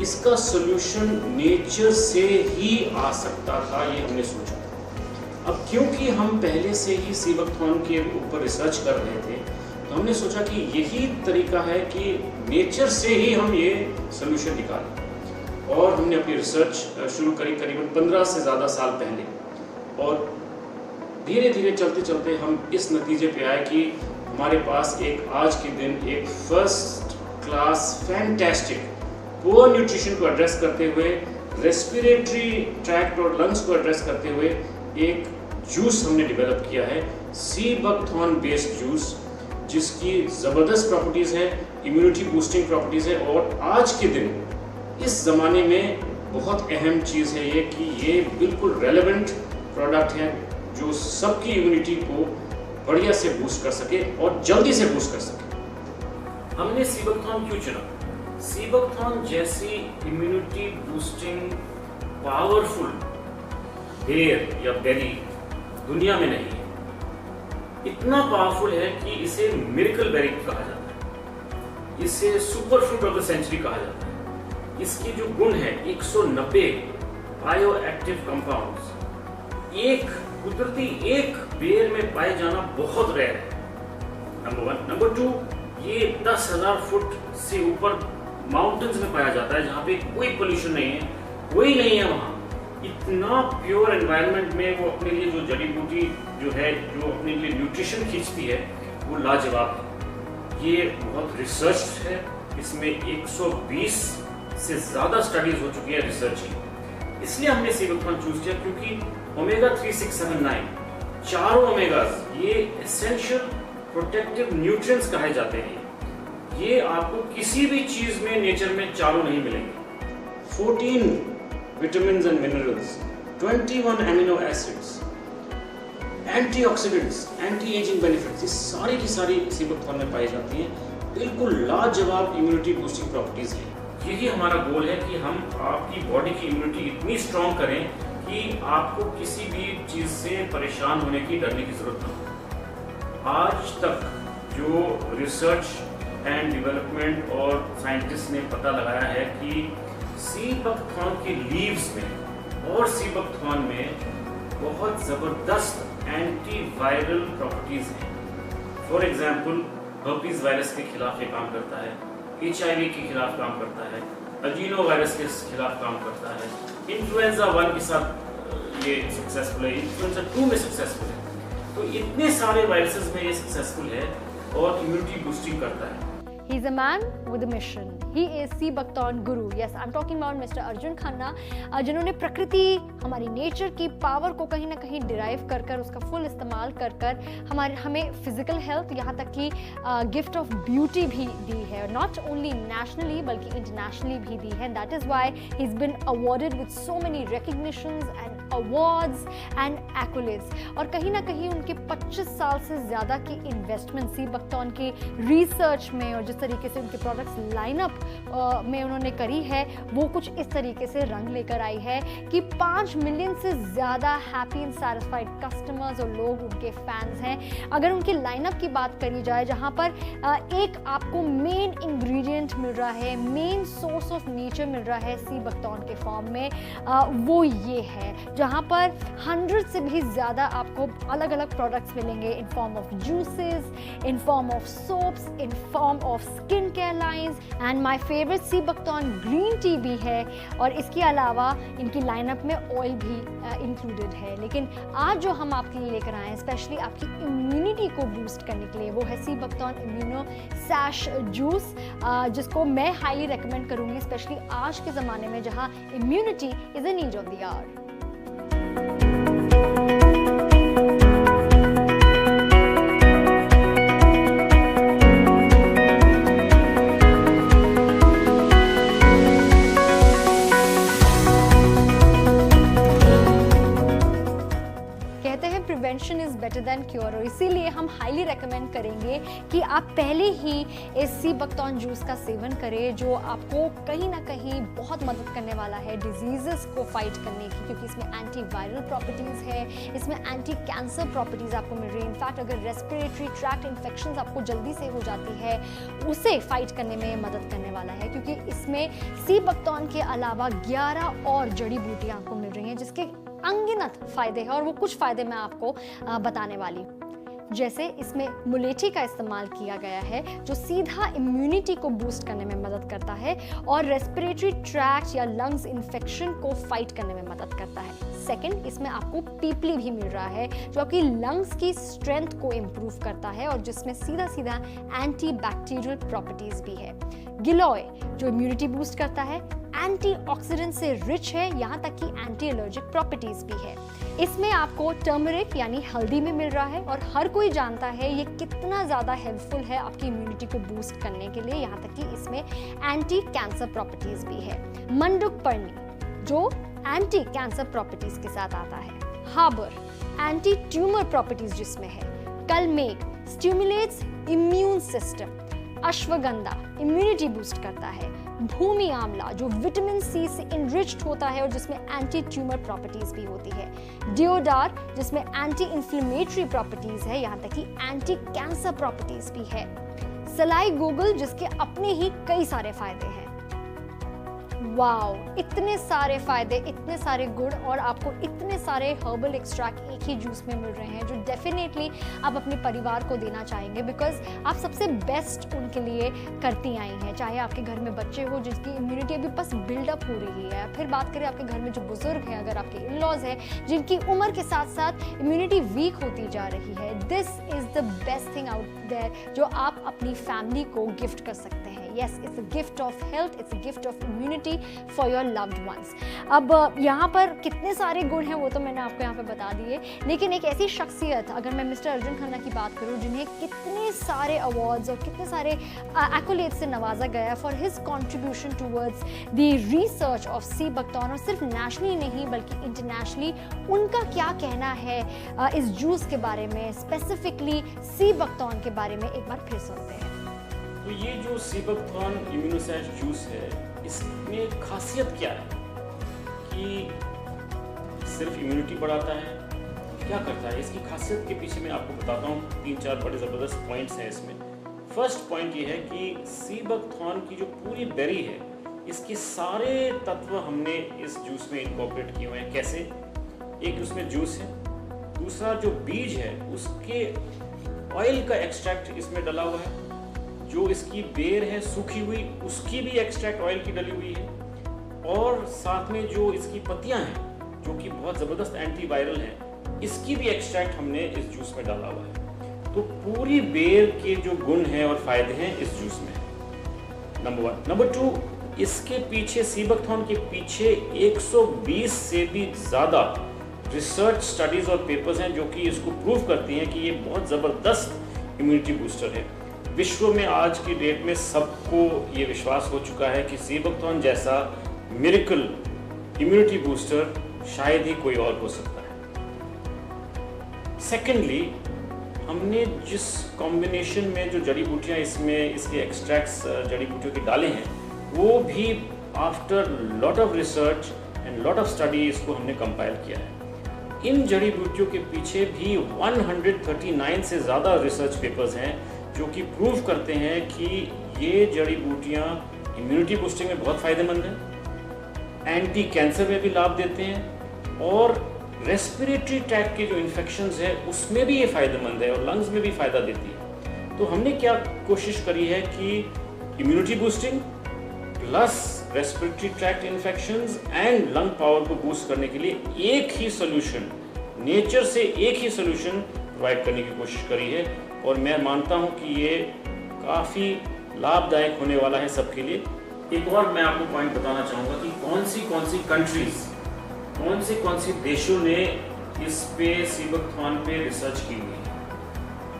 इसका सॉल्यूशन नेचर से ही आ सकता था, ये हमने सोचा। अब क्योंकि हम पहले से ही सी बकथॉर्न के ऊपर रिसर्च कर रहे थे, तो हमने सोचा कि यही तरीका है कि नेचर से ही हम ये सॉल्यूशन निकालें। और हमने अपनी रिसर्च शुरू करी करीबन 15 से ज़्यादा साल पहले, और धीरे धीरे चलते चलते हम इस नतीजे पे आए कि हमारे पास एक आज के दिन एक first class fantastic poor nutrition को एड्रेस करते हुए, रेस्पिरेटरी ट्रैक्ट और लंग्स को एड्रेस करते हुए एक जूस हमने डेवलप किया है, सी बकथॉर्न बेस्ड जूस, जिसकी ज़बरदस्त प्रॉपर्टीज़ हैं, इम्यूनिटी बूस्टिंग प्रॉपर्टीज़ है। और आज के दिन इस ज़माने में बहुत अहम चीज़ है ये कि ये बिल्कुल रेलेवेंट प्रोडक्ट है जो सबकी इम्यूनिटी को बढ़िया से बूस्ट कर सके और जल्दी से बूस्ट कर सके। हमने सी बकथॉर्न क्यों चुना? सी बकथॉर्न जैसी इम्यूनिटी बूस्टिंग पावरफुल बेर या बेरी दुनिया में नहीं है। इतना पावरफुल है कि इसे मिरेकल बेरी कहा जाता है, इसे super fruit of the century कहा जाता है। इसके जो गुण है 190 बायो एक्टिव कंपाउंड्स एक कुदरती एक बेर में पाए जाना बहुत रेयर है, नंबर 1। नंबर 2, ये 10,000 फुट से ऊपर माउंटेन्स में पाया जाता है जहाँ पे कोई पोल्यूशन नहीं है, कोई नहीं है वहाँ। इतना प्योर एनवायरनमेंट में वो अपने लिए जो जड़ी बूटी जो है, जो अपने लिए न्यूट्रिशन खींचती है, वो लाजवाब है। ये बहुत रिसर्च है, इसमें 120 से ज़्यादा स्टडीज हो चुकी है रिसर्च की। इसलिए हमने सी बकथॉर्न चूज किया क्योंकि ओमेगा 3, 6, 7, 9 चारों ओमेगास ये एसेंशियल प्रोटेक्टिव न्यूट्रिएंट्स कहे जाते हैं। ये आपको किसी भी चीज में नेचर में चारों नहीं मिलेंगे। 14 vitamins and minerals, 21 amino acids, antioxidants, anti ageing benefits, ये सारी की सारी सी बकथॉर्न में पाई जाती हैं। बिल्कुल लाजवाब इम्यूनिटी बूस्टिंग प्रॉपर्टीज हैं। यही हमारा गोल है कि हम आपकी बॉडी की इम्यूनिटी इतनी स्ट्रांग करें कि आपको किसी भी चीज से परेशान होने की, डरने की जरूरत ना हो। आज तक जो रिसर्च एंड डेवलपमेंट और साइंटिस्ट ने पता लगाया है कि सी बकथॉर्न के लीव्स में और सी बकथॉर्न में बहुत जबरदस्त एंटीवायरल प्रॉपर्टीज हैं। फॉर एग्जाम्पल हर्पीज वायरस के खिलाफ ये काम करता है, HIV के खिलाफ काम करता है, अजीनो वायरस के खिलाफ काम करता है, इन्फ्लुएंजा 1 के साथ ये सक्सेसफुल है, इन्फ्लुएंजा 2 में सक्सेसफुल है। तो इतने सारे वायरसेस में ये सक्सेसफुल है और इम्यूनिटी बूस्टिंग करता है। He's a man with a mission. He is C. Buckthorn Guru. Yes, I'm talking about Mr. Arjun Khanna, जिन्होंने प्रकृति, हमारी नेचर की पावर को कहीं ना कहीं डिराइव कर कर उसका फुल इस्तेमाल कर कर हमें फिजिकल हेल्थ, यहाँ तक कि गिफ्ट ऑफ ब्यूटी भी दी है। नॉट ओनली नेशनली बल्कि इंटरनेशनली भी दी है। That is why he is been awarded with so many recognitions and awards and accolades. और कहीं ना कहीं उनके 25 साल से ज़्यादा की इन्वेस्टमेंट सी बकथॉर्न के रिसर्च में और जिस तरीके से उनके प्रोडक्ट्स लाइनअप में उन्होंने करी है वो कुछ इस तरीके से रंग लेकर आई है कि 5 मिलियन से ज़्यादा हैप्पी एंड सैटिस्फाइड कस्टमर्स और लोग उनके फैंस हैं। अगर उनके लाइनअप की बात करी जाए जहाँ पर एक आपको मेन इंग्रेडिएंट मिल रहा है, मेन सोर्स ऑफ नेचर मिल रहा है सी बकथॉर्न के फॉर्म में, वो ये है जहाँ पर 100 से भी ज़्यादा आपको अलग अलग प्रोडक्ट्स मिलेंगे in form of juices, in form of soaps, in form of skin care lines and my favourite sea buckthorn green tea भी है। और इसके अलावा इनकी लाइनअप में ऑयल भी इंक्लूडेड है। लेकिन आज जो हम आपके लिए लेकर आए हैं स्पेशली आपकी इम्यूनिटी को बूस्ट करने के लिए वो है सी बकथॉर्न इम्यूनो सैश जूस, जिसको मैं हाईली रेकमेंड करूँगी स्पेशली आज के ज़माने में जहाँ immunity is a need of the hour. Prevention is better than cure, और इसीलिए हम हाईली रेकमेंड करेंगे कि आप पहले ही इस सी बकथॉर्न जूस का सेवन करें जो आपको कहीं ना कहीं बहुत मदद करने वाला है डिजीजेस को फाइट करने की, क्योंकि इसमें एंटीवायरल प्रॉपर्टीज है, इसमें एंटी कैंसर प्रॉपर्टीज आपको मिल रही है। इनफैक्ट अगर रेस्पिरेटरी ट्रैक्ट इन्फेक्शंस आपको जल्दी से हो जाती है उसे फाइट करने में मदद करने वाला है, क्योंकि इसमें सी बकथॉर्न के अलावा 11 और जड़ी बूटियां आपको मिल रही हैं जिसके अनगिनत फायदे हैं और वो कुछ फायदे मैं आपको बताने वाली हूँ। जैसे इसमें मुलेठी का इस्तेमाल किया गया है जो सीधा इम्यूनिटी को बूस्ट करने में मदद करता है और रेस्पिरेटरी ट्रैक्ट या लंग्स इन्फेक्शन को फाइट करने में मदद करता है। सेकंड, इसमें आपको पीपली भी मिल रहा है जो आपकी लंग्स की स्ट्रेंथ को इम्प्रूव करता है और जिसमें सीधा सीधा एंटी बैक्टीरियल प्रॉपर्टीज भी है। गिलोय जो इम्यूनिटी बूस्ट करता है, एंटीऑक्सीडेंट से रिच है, यहाँ तक कि एंटी एलर्जिक प्रॉपर्टीज भी है। इसमें आपको टर्मरिक यानी हल्दी में मिल रहा है और हर कोई जानता है ये कितना ज़्यादा हेल्पफुल है आपकी इम्यूनिटी को बूस्ट करने के लिए, यहाँ तक कि इसमें एंटी कैंसर प्रॉपर्टीज भी है। मंडुकपर्णी जो एंटी कैंसर प्रॉपर्टीज के साथ आता है। हार्बर एंटी ट्यूमर प्रॉपर्टीज जिसमें है। Kalmegh stimulates immune system. Ashwagandha immunity boost करता है। भूमि आंवला जो विटामिन सी से इनरिच्ड होता है और जिसमें एंटी ट्यूमर प्रॉपर्टीज भी होती है। डियोडार जिसमें एंटी इन्फ्लेमेटरी प्रॉपर्टीज है, यहाँ तक कि एंटी कैंसर प्रॉपर्टीज भी है। सलाई गूगल जिसके अपने ही कई सारे फायदे हैं। वाओ, इतने सारे फायदे, इतने सारे गुण और आपको इतने सारे हर्बल एक्सट्रैक्ट एक ही जूस में मिल रहे हैं जो डेफिनेटली आप अपने परिवार को देना चाहेंगे बिकॉज आप सबसे बेस्ट उनके लिए करती आई हैं। चाहे आपके घर में बच्चे हो जिसकी इम्यूनिटी अभी बस बिल्डअप हो रही है, फिर बात करें आपके घर में जो बुजुर्ग हैं, अगर आपके इन-लॉज हैं जिनकी उम्र के साथ साथ इम्यूनिटी वीक होती जा रही है, this is the best thing out there जो आप अपनी फैमिली को गिफ्ट कर सकते हैं। Yes, it's a gift of health, it's a gift of immunity for your loved ones. अब यहाँ पर कितने सारे गुण हैं वो तो मैंने आपको यहाँ पे बता दिए, लेकिन एक ऐसी शख्सियत अगर मैं मिस्टर अर्जुन खन्ना की बात करूँ जिन्हें कितने सारे अवार्ड्स और कितने सारे एक्कोलेड्स से नवाजा गया for his contribution towards the research of sea buckthorn, और सिर्फ नेशनली नहीं बल्कि इंटरनेशनली उनका क्या कहना है इस जूस के बारे में, स्पेसिफिकली सी बकथॉर्न के बारे में एक बार फिर सुनते हैं। तो ये जो सी बकथॉर्न इम्यूनोसैश जूस है इसमें खासियत क्या है कि सिर्फ इम्यूनिटी बढ़ाता है, क्या करता है? इसकी खासियत के पीछे मैं आपको बताता हूँ 3-4 बड़े ज़बरदस्त पॉइंट्स हैं इसमें। फर्स्ट पॉइंट ये है कि सी बकथॉर्न की जो पूरी बेरी है इसके सारे तत्व हमने इस जूस में इनकॉर्पोरेट किए हुए हैं। कैसे? एक उसमें जूस है, दूसरा जो बीज है उसके ऑयल का एक्सट्रैक्ट इसमें डला हुआ है, जो इसकी बेर है सूखी हुई उसकी भी एक्सट्रैक्ट ऑयल की डली हुई है, और साथ में जो इसकी पत्तियां हैं जो कि बहुत ज़बरदस्त एंटीवायरल हैं, इसकी भी एक्सट्रैक्ट हमने इस जूस में डाला हुआ है। तो पूरी बेर के जो गुण हैं और फायदे हैं इस जूस में, नंबर 1। नंबर 2, इसके पीछे सी बकथॉर्न के पीछे 120 से भी ज़्यादा रिसर्च स्टडीज़ और पेपर्स हैं जो कि इसको प्रूव करती हैं कि ये बहुत ज़बरदस्त इम्यूनिटी बूस्टर है। विश्व में आज की डेट में सबको ये विश्वास हो चुका है कि सी बकथॉर्न जैसा मिरेकल इम्यूनिटी बूस्टर शायद ही कोई और हो सकता है। सेकेंडली, हमने जिस कॉम्बिनेशन में जो जड़ी बूटियां इसमें इसके एक्सट्रैक्ट्स जड़ी बूटियों के डाले हैं, वो भी after lot of research and lot of study इसको हमने कंपाइल किया है। इन जड़ी बूटियों के पीछे भी 139 से ज़्यादा रिसर्च पेपर्स हैं जो कि प्रूव करते हैं कि ये जड़ी बूटियाँ इम्यूनिटी बूस्टिंग में बहुत फ़ायदेमंद हैं, एंटी कैंसर में भी लाभ देते हैं, और रेस्पिरेटरी ट्रैक्ट के जो इन्फेक्शंस हैं उसमें भी ये फ़ायदेमंद है और लंग्स में भी फ़ायदा देती है। तो हमने क्या कोशिश करी है कि immunity boosting plus respiratory tract infections and lung power को बूस्ट करने के लिए एक ही सोल्यूशन, नेचर से एक ही सोल्यूशन प्रोवाइड करने की कोशिश करी है, और मैं मानता हूँ कि ये काफ़ी लाभदायक होने वाला है सबके लिए। एक और मैं आपको पॉइंट बताना चाहूँगा कि कौन सी कंट्रीज, कौन सी देशों ने इस पे सी बकथॉर्न पे रिसर्च की हुई है।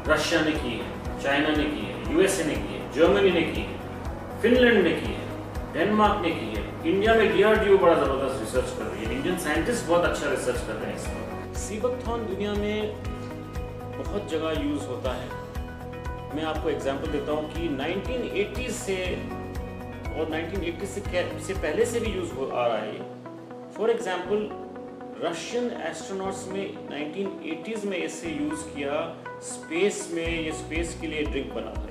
रशिया ने की है, चाइना ने की है, यूएसए ने की है, जर्मनी ने की है, फिनलैंड ने की है, डेनमार्क ने की है, इंडिया में DRDO बड़ा ज़बरदस्त रिसर्च कर रही है, इंडियन साइंटिस्ट बहुत अच्छा रिसर्च कर रहे हैं इस पर। सी बकथॉर्न दुनिया में बहुत जगह यूज़ होता है। मैं आपको एग्जांपल देता हूँ कि 1980 से और 1980 से पहले से भी यूज़ हो आ रहा है। फॉर एग्जांपल, रशियन एस्ट्रोनॉट्स में 1980s में इसे यूज़ किया स्पेस में, ये स्पेस के लिए ड्रिंक बना था।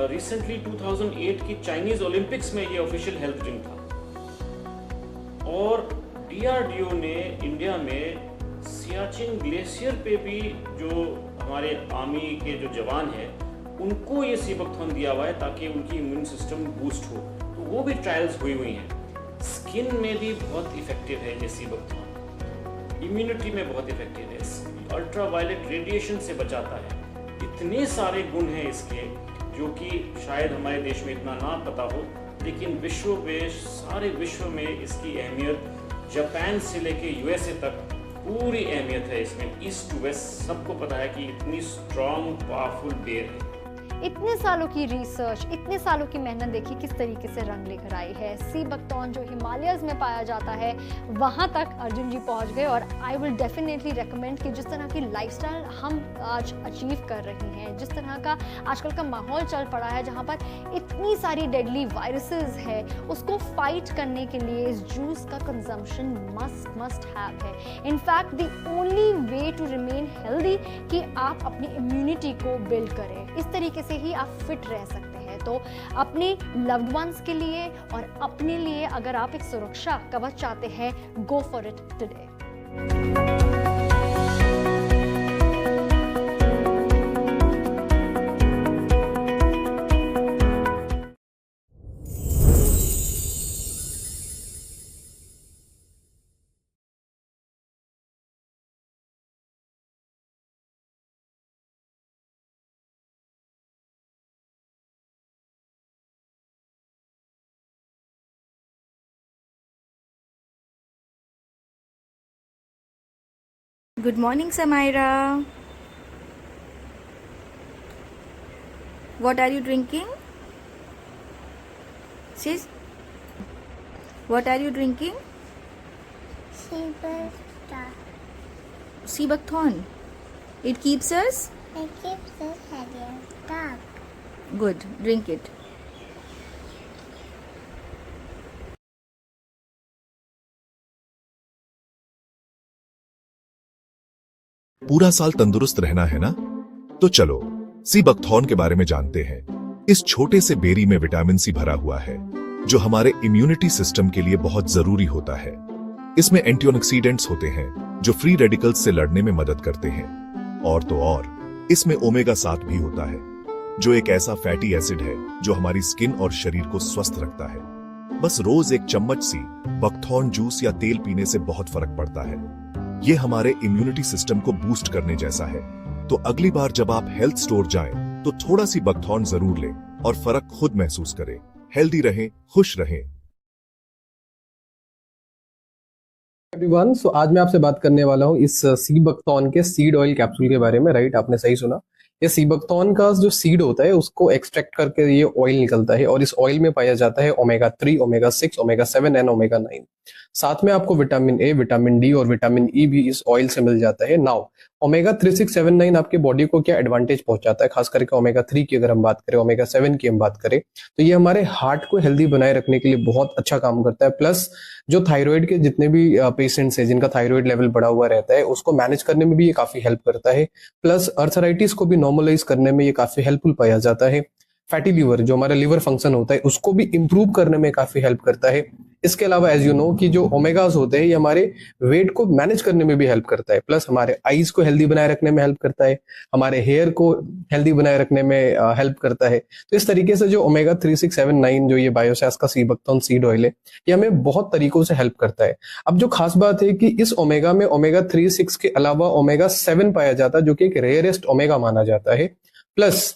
रिसेंटली 2008 की चाइनीज़ ओलंपिक्स में ये ऑफिशियल हेल्थ ड्रिंक था। और DRDO ने इंडिया में सियाचिन ग्लेशियर पे भी जो हमारे आर्मी के जो जवान हैं उनको ये सी बकथॉर्न दिया हुआ है ताकि उनकी इम्यून सिस्टम बूस्ट हो, तो वो भी ट्रायल्स हुई हैं। स्किन में भी बहुत इफेक्टिव है ये सी बकथॉर्न, इम्यूनिटी में बहुत इफेक्टिव है, अल्ट्रावायलेट रेडिएशन से बचाता है। इतने सारे गुण हैं इसके जो कि शायद हमारे देश में इतना ना पता हो, लेकिन विश्व में, सारे विश्व में इसकी अहमियत, जापान से लेके USA तक पूरी अहमियत है इसमें। ईस्ट टू वेस्ट सबको पता है कि इतनी स्ट्रॉन्ग पावरफुल बेर है। इतने सालों की रिसर्च, इतने सालों की मेहनत देखिए किस तरीके से रंग लेकर आई है। सी बकथॉर्न जो हिमालयस में पाया जाता है वहाँ तक अर्जुन जी पहुँच गए, और आई विल डेफिनेटली रेकमेंड कि जिस तरह की लाइफस्टाइल हम आज अचीव कर रहे हैं, जिस तरह का आजकल का माहौल चल पड़ा है जहाँ पर इतनी सारी डेडली वायरसेस है, उसको फाइट करने के लिए इस जूस का कंजम्पशन मस्ट हैव है। In fact the only way to remain healthy कि आप अपनी इम्यूनिटी को बिल्ड करें। इस तरीके से ही आप फिट रह सकते हैं। तो अपने लव्ड वंस के लिए और अपने लिए अगर आप एक सुरक्षा कवच चाहते हैं, गो for it today. Good morning, Samaira. What are you drinking? Sis, what are you drinking? Sea buckthorn. It keeps us? It keeps us healthy and dark. Good. Drink it. पूरा साल तंदुरुस्त रहना है ना? तो चलो सी बकथॉर्न के बारे में जानते हैं। इस छोटे से बेरी में विटामिन सी भरा हुआ है जो हमारे इम्यूनिटी सिस्टम के लिए बहुत जरूरी होता है। इसमें एंटीऑक्सीडेंट्स होते हैं जो फ्री रेडिकल्स से लड़ने में मदद करते हैं। और तो और इसमें ओमेगा 7 भी होता है जो एक ऐसा फैटी एसिड है जो हमारी स्किन और शरीर को स्वस्थ रखता है। बस रोज एक चम्मच सी बकथॉर्न जूस या तेल पीने से बहुत फर्क पड़ता है। ये हमारे इम्यूनिटी सिस्टम को बूस्ट करने जैसा है। तो अगली बार जब आप हेल्थ स्टोर जाएं तो थोड़ा सी बकथॉर्न जरूर लें और फर्क खुद महसूस करें। हेल्दी रहें, खुश रहें। एवरीवन, सो आज मैं आपसे बात करने वाला हूँ इस सी बकथॉर्न के सीड ऑयल कैप्सूल के बारे में। राइट, आपने सही सुना। ये सी बकथॉर्न का जो सीड होता है उसको एक्सट्रैक्ट करके ये ऑयल निकलता है और इस ऑयल में पाया जाता है omega 3, omega 6, omega 7 and omega 9। साथ में आपको विटामिन ए, विटामिन डी और विटामिन ई भी इस ऑयल से मिल जाता है। नाउ ओमेगा 3, 6, 7, 9 आपके बॉडी को क्या एडवांटेज पहुंचाता है, खास करके ओमेगा 3 की अगर हम बात करें, ओमेगा 7 की हम बात करें, तो ये हमारे हार्ट को हेल्दी बनाए रखने के लिए बहुत अच्छा काम करता है। प्लस जो थायराइड के जितने भी पेशेंट्स हैं जिनका थायराइड लेवल बढ़ा हुआ रहता है उसको मैनेज करने में भी ये काफी हेल्प करता है। प्लस अर्थराइटिस को भी नॉर्मलाइज करने में ये काफी हेल्पफुल पाया जाता है। फैटी लीवर, जो हमारा लीवर फंक्शन होता है, उसको भी इंप्रूव करने में काफी हेल्प करता है। इसके अलावा एज यू नो कि जो ओमेगास होते हैं ये हमारे वेट को मैनेज करने में भी हेल्प करता है। प्लस हमारे आईज को हेल्दी बनाए रखने में हेल्प करता है, हमारे हेयर को हेल्दी बनाए रखने में हेल्प करता है। तो इस तरीके से जो ओमेगा 3, 6, 7, 9 जो ये बायोसैस का सी बकथॉर्न सीड ऑयल है ये हमें बहुत तरीकों से हेल्प करता है। अब जो खास बात है कि इस ओमेगा में ओमेगा 3, 6 के अलावा ओमेगा 7 पाया जाता है जो कि एक रेयरेस्ट ओमेगा माना जाता है। प्लस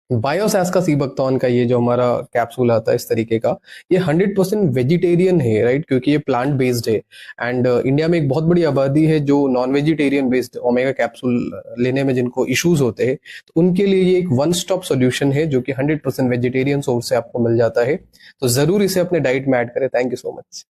बायोसैस का सी बकथॉर्न का ये जो हमारा कैप्सूल आता है इस तरीके का, ये 100% वेजिटेरियन है। राइट, क्योंकि ये प्लांट बेस्ड है एंड इंडिया में एक बहुत बड़ी आबादी है जो non vegetarian based omega capsule लेने में जिनको इश्यूज होते हैं, तो उनके लिए ये एक वन स्टॉप सोल्यूशन है जो कि 100% वेजिटेरियन सोर्स से आपको मिल जाता है। तो जरूर इसे अपने डाइट में ऐड करें। Thank you so much.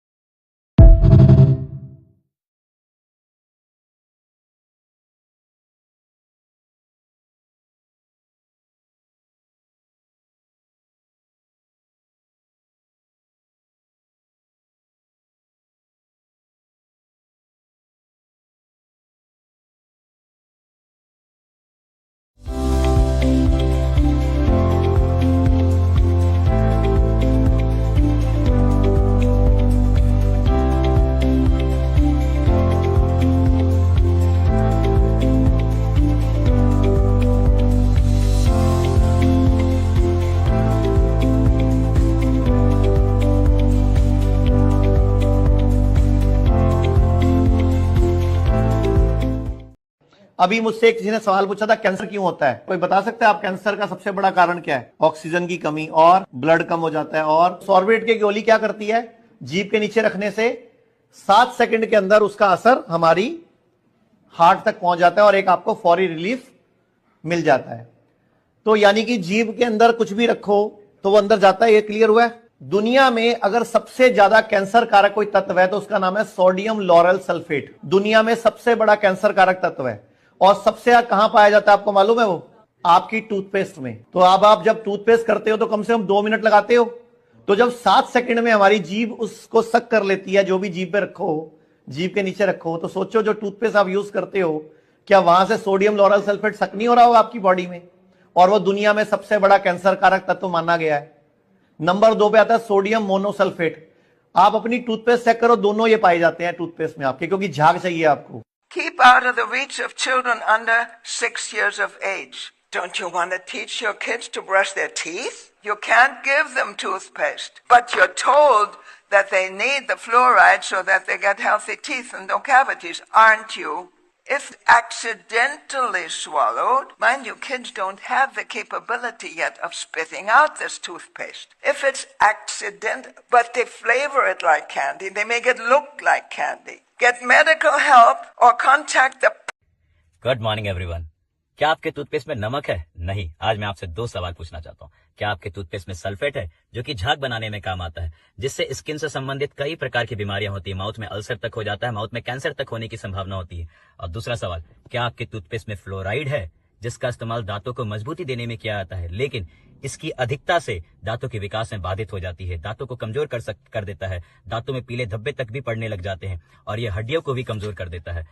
अभी मुझसे किसी ने सवाल पूछा था कैंसर क्यों होता है, कोई बता सकता है आप कैंसर का सबसे बड़ा कारण क्या है? ऑक्सीजन की कमी और ब्लड कम हो जाता है। और सॉर्बेट की गोली क्या करती है, जीभ के नीचे रखने से 7 सेकंड के अंदर उसका असर हमारी हार्ट तक पहुंच जाता है और एक आपको फौरी रिलीफ मिल जाता है। तो यानी कि जीभ के अंदर कुछ भी रखो तो वो अंदर जाता है। ये क्लियर हुआ है? दुनिया में अगर सबसे ज्यादा कैंसर कारक कोई तत्व है तो उसका नाम है सोडियम लॉरेल सल्फेट। दुनिया में सबसे बड़ा कैंसर कारक तत्व है और सबसे ज्यादा कहां पाया जाता है आपको मालूम है? वो आपकी टूथपेस्ट में। तो अब आप जब टूथपेस्ट करते हो तो कम से कम 2 मिनट लगाते हो, तो जब 7 सेकंड में हमारी जीभ उसको सक कर लेती है, जो भी जीभ पे रखो, जीभ के नीचे रखो, तो सोचो जो टूथपेस्ट आप यूज करते हो क्या वहां से सोडियम लॉरेल सल्फेट सक नहीं हो रहा होगा आपकी बॉडी में? और वो दुनिया में सबसे बड़ा कैंसर कारक तत्व माना गया है। नंबर 2 पे आता है सोडियम मोनोसल्फेट। आप अपनी टूथपेस्ट चेक करो, दोनों ये पाए जाते हैं टूथपेस्ट में आपके, क्योंकि झाग चाहिए आपको। Keep out of the reach of children under 6 years of age. Don't you want to teach your kids to brush their teeth? You can't give them toothpaste, but you're told that they need the fluoride so that they get healthy teeth and no cavities, aren't you? If accidentally swallowed, mind you, kids don't have the capability yet of spitting out this toothpaste. If it's accident, but they flavor it like candy, they make it look like candy. Get medical help or contact the... good morning everyone. क्या आपके toothpaste में नमक है? नहीं। आज मैं आपसे 2 सवाल पूछना चाहता हूँ। क्या आपके टूथपेस्ट में सल्फेट है जो कि झाग बनाने में काम आता है, जिससे स्किन से संबंधित कई प्रकार की बीमारियां होती है, माउथ में अल्सर तक हो जाता है, माउथ में कैंसर तक होने की संभावना होती है। और दूसरा सवाल, क्या आपके टूथपेस्ट में फ्लोराइड है जिसका इस्तेमाल दांतों को मजबूती देने में किया जाता है, लेकिन इसकी अधिकता से दांतों के विकास में बाधित हो जाती है, दांतों को कमजोर कर देता है, दांतों में पीले धब्बे तक भी पड़ने लग जाते हैं और ये हड्डियों को भी कमजोर कर देता है।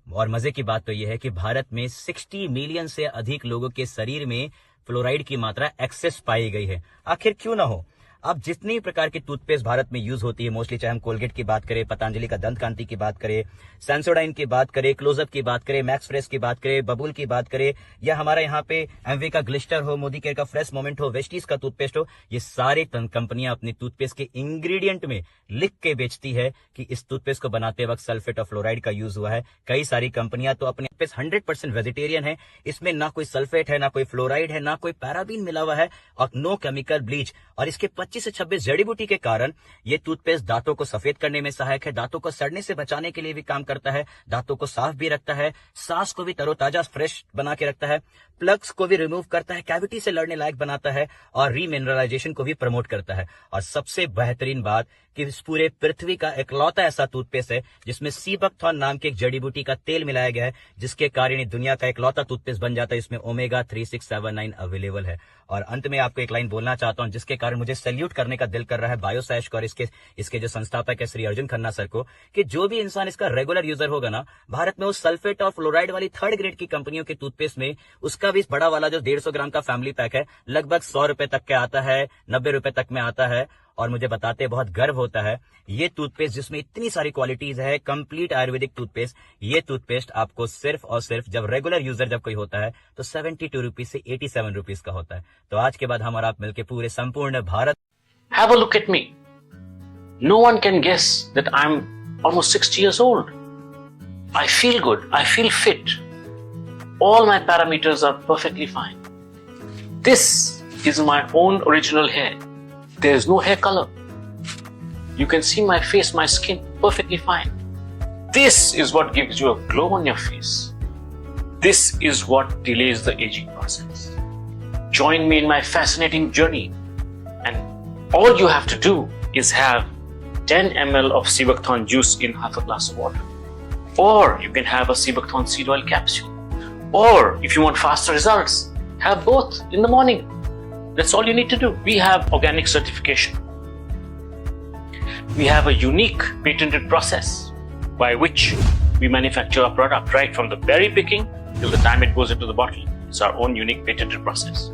और मजे की बात तो यह है कि भारत में 60 मिलियन से अधिक लोगों के शरीर में फ्लोराइड की मात्रा एक्सेस पाई गई है। आखिर क्यों ना हो? अब जितनी प्रकार की टूथपेस्ट भारत में यूज होती है, मोस्टली चाहे हम कोलगेट की बात करें, पतंजलि का दंत कांति की बात करें, सेंसोडाइन की बात करें, क्लोजअप की बात करें, मैक्स फ्रेश की बात करें, बबुल की बात करें, या हमारे यहाँ पे एमवे का ग्लिस्टर हो, मोदी केयर का फ्रेश मोमेंट हो, वेस्टीज का टूथपेस्ट हो, ये सारी कंपनियां अपनी टूथपेस्ट के इंग्रेडिएंट में लिख के बेचती है कि इस टूथपेस्ट को बनाते वक्त सल्फेट और फ्लोराइड का यूज हुआ है। कई सारी कंपनियां तो अपने टूथपेस्ट 100% वेजिटेरियन है, इसमें ना कोई सल्फेट है, ना कोई फ्लोराइड है, ना कोई पैराबीन मिला हुआ है और नो केमिकल ब्लीच, और इसके 25 से 26 जड़ी बूटी के कारण ये टूथपेस्ट दांतों को सफेद करने में सहायक है, दांतों को सड़ने से बचाने के लिए भी काम करता है, दांतों को साफ भी रखता है, सांस को भी तरोताजा फ्रेश बना के रखता है, प्लग्स को भी रिमूव करता है, कैविटी से लड़ने लायक बनाता है और रीमिनरलाइजेशन को भी प्रमोट करता है। और सबसे बेहतरीन बात कि इस पूरे पृथ्वी का इकलौता ऐसा टूथपेस्ट है जिसमें सीबकथॉर्न नाम की एक जड़ी बूटी का तेल मिलाया गया है, जिसके कारण ये दुनिया का इकलौता टूथपेस्ट बन जाता है। इसमें ओमेगा 3,6,7,9 अवेलेबल है। और अंत में आपको एक लाइन बोलना चाहता हूं जिसके कारण मुझे सैल्यूट करने का दिल कर रहा है बायोसैश को और इसके जो संस्थापक है श्री अर्जुन खन्ना सर को, कि जो भी इंसान इसका रेगुलर यूजर होगा ना, भारत में उस सल्फेट और फ्लोराइड वाली 3rd ग्रेड की कंपनियों के टूथपेस्ट में उसका भी बड़ा वाला जो 150 ग्राम का फैमिली पैक है लगभग 100 रुपए तक के आता है, 90 रुपए तक में आता है। और मुझे बताते बहुत गर्व होता है, ये टूथपेस्ट जिसमें इतनी सारी क्वालिटीज है, कंप्लीट आयुर्वेदिक टूथपेस्ट, ये टूथपेस्ट आपको सिर्फ और सिर्फ जब रेगुलर यूजर जब कोई होता है तो 72 रुपीज से 87 रुपीज का होता है। तो आज के बाद हम और आप मिलकर पूरे संपूर्ण Bharat Have a look at me. No one can guess that I'm almost 60 years old. I feel good. I feel fit. All my parameters are perfectly fine. This is my own original hair. There is no hair color. You can see my face, my skin perfectly fine. This is what gives you a glow on your face. This is what delays the aging process. Join me in my fascinating journey. And all you have to do is have 10 ml of Sebakthon juice in half a glass of water. Or you can have a Sebakthon seed oil capsule. Or if you want faster results, have both in the morning. That's all you need to do. We have organic certification. We have a unique patented process by which we manufacture our product right from the berry picking till the time it goes into the bottle. It's our own unique patented process.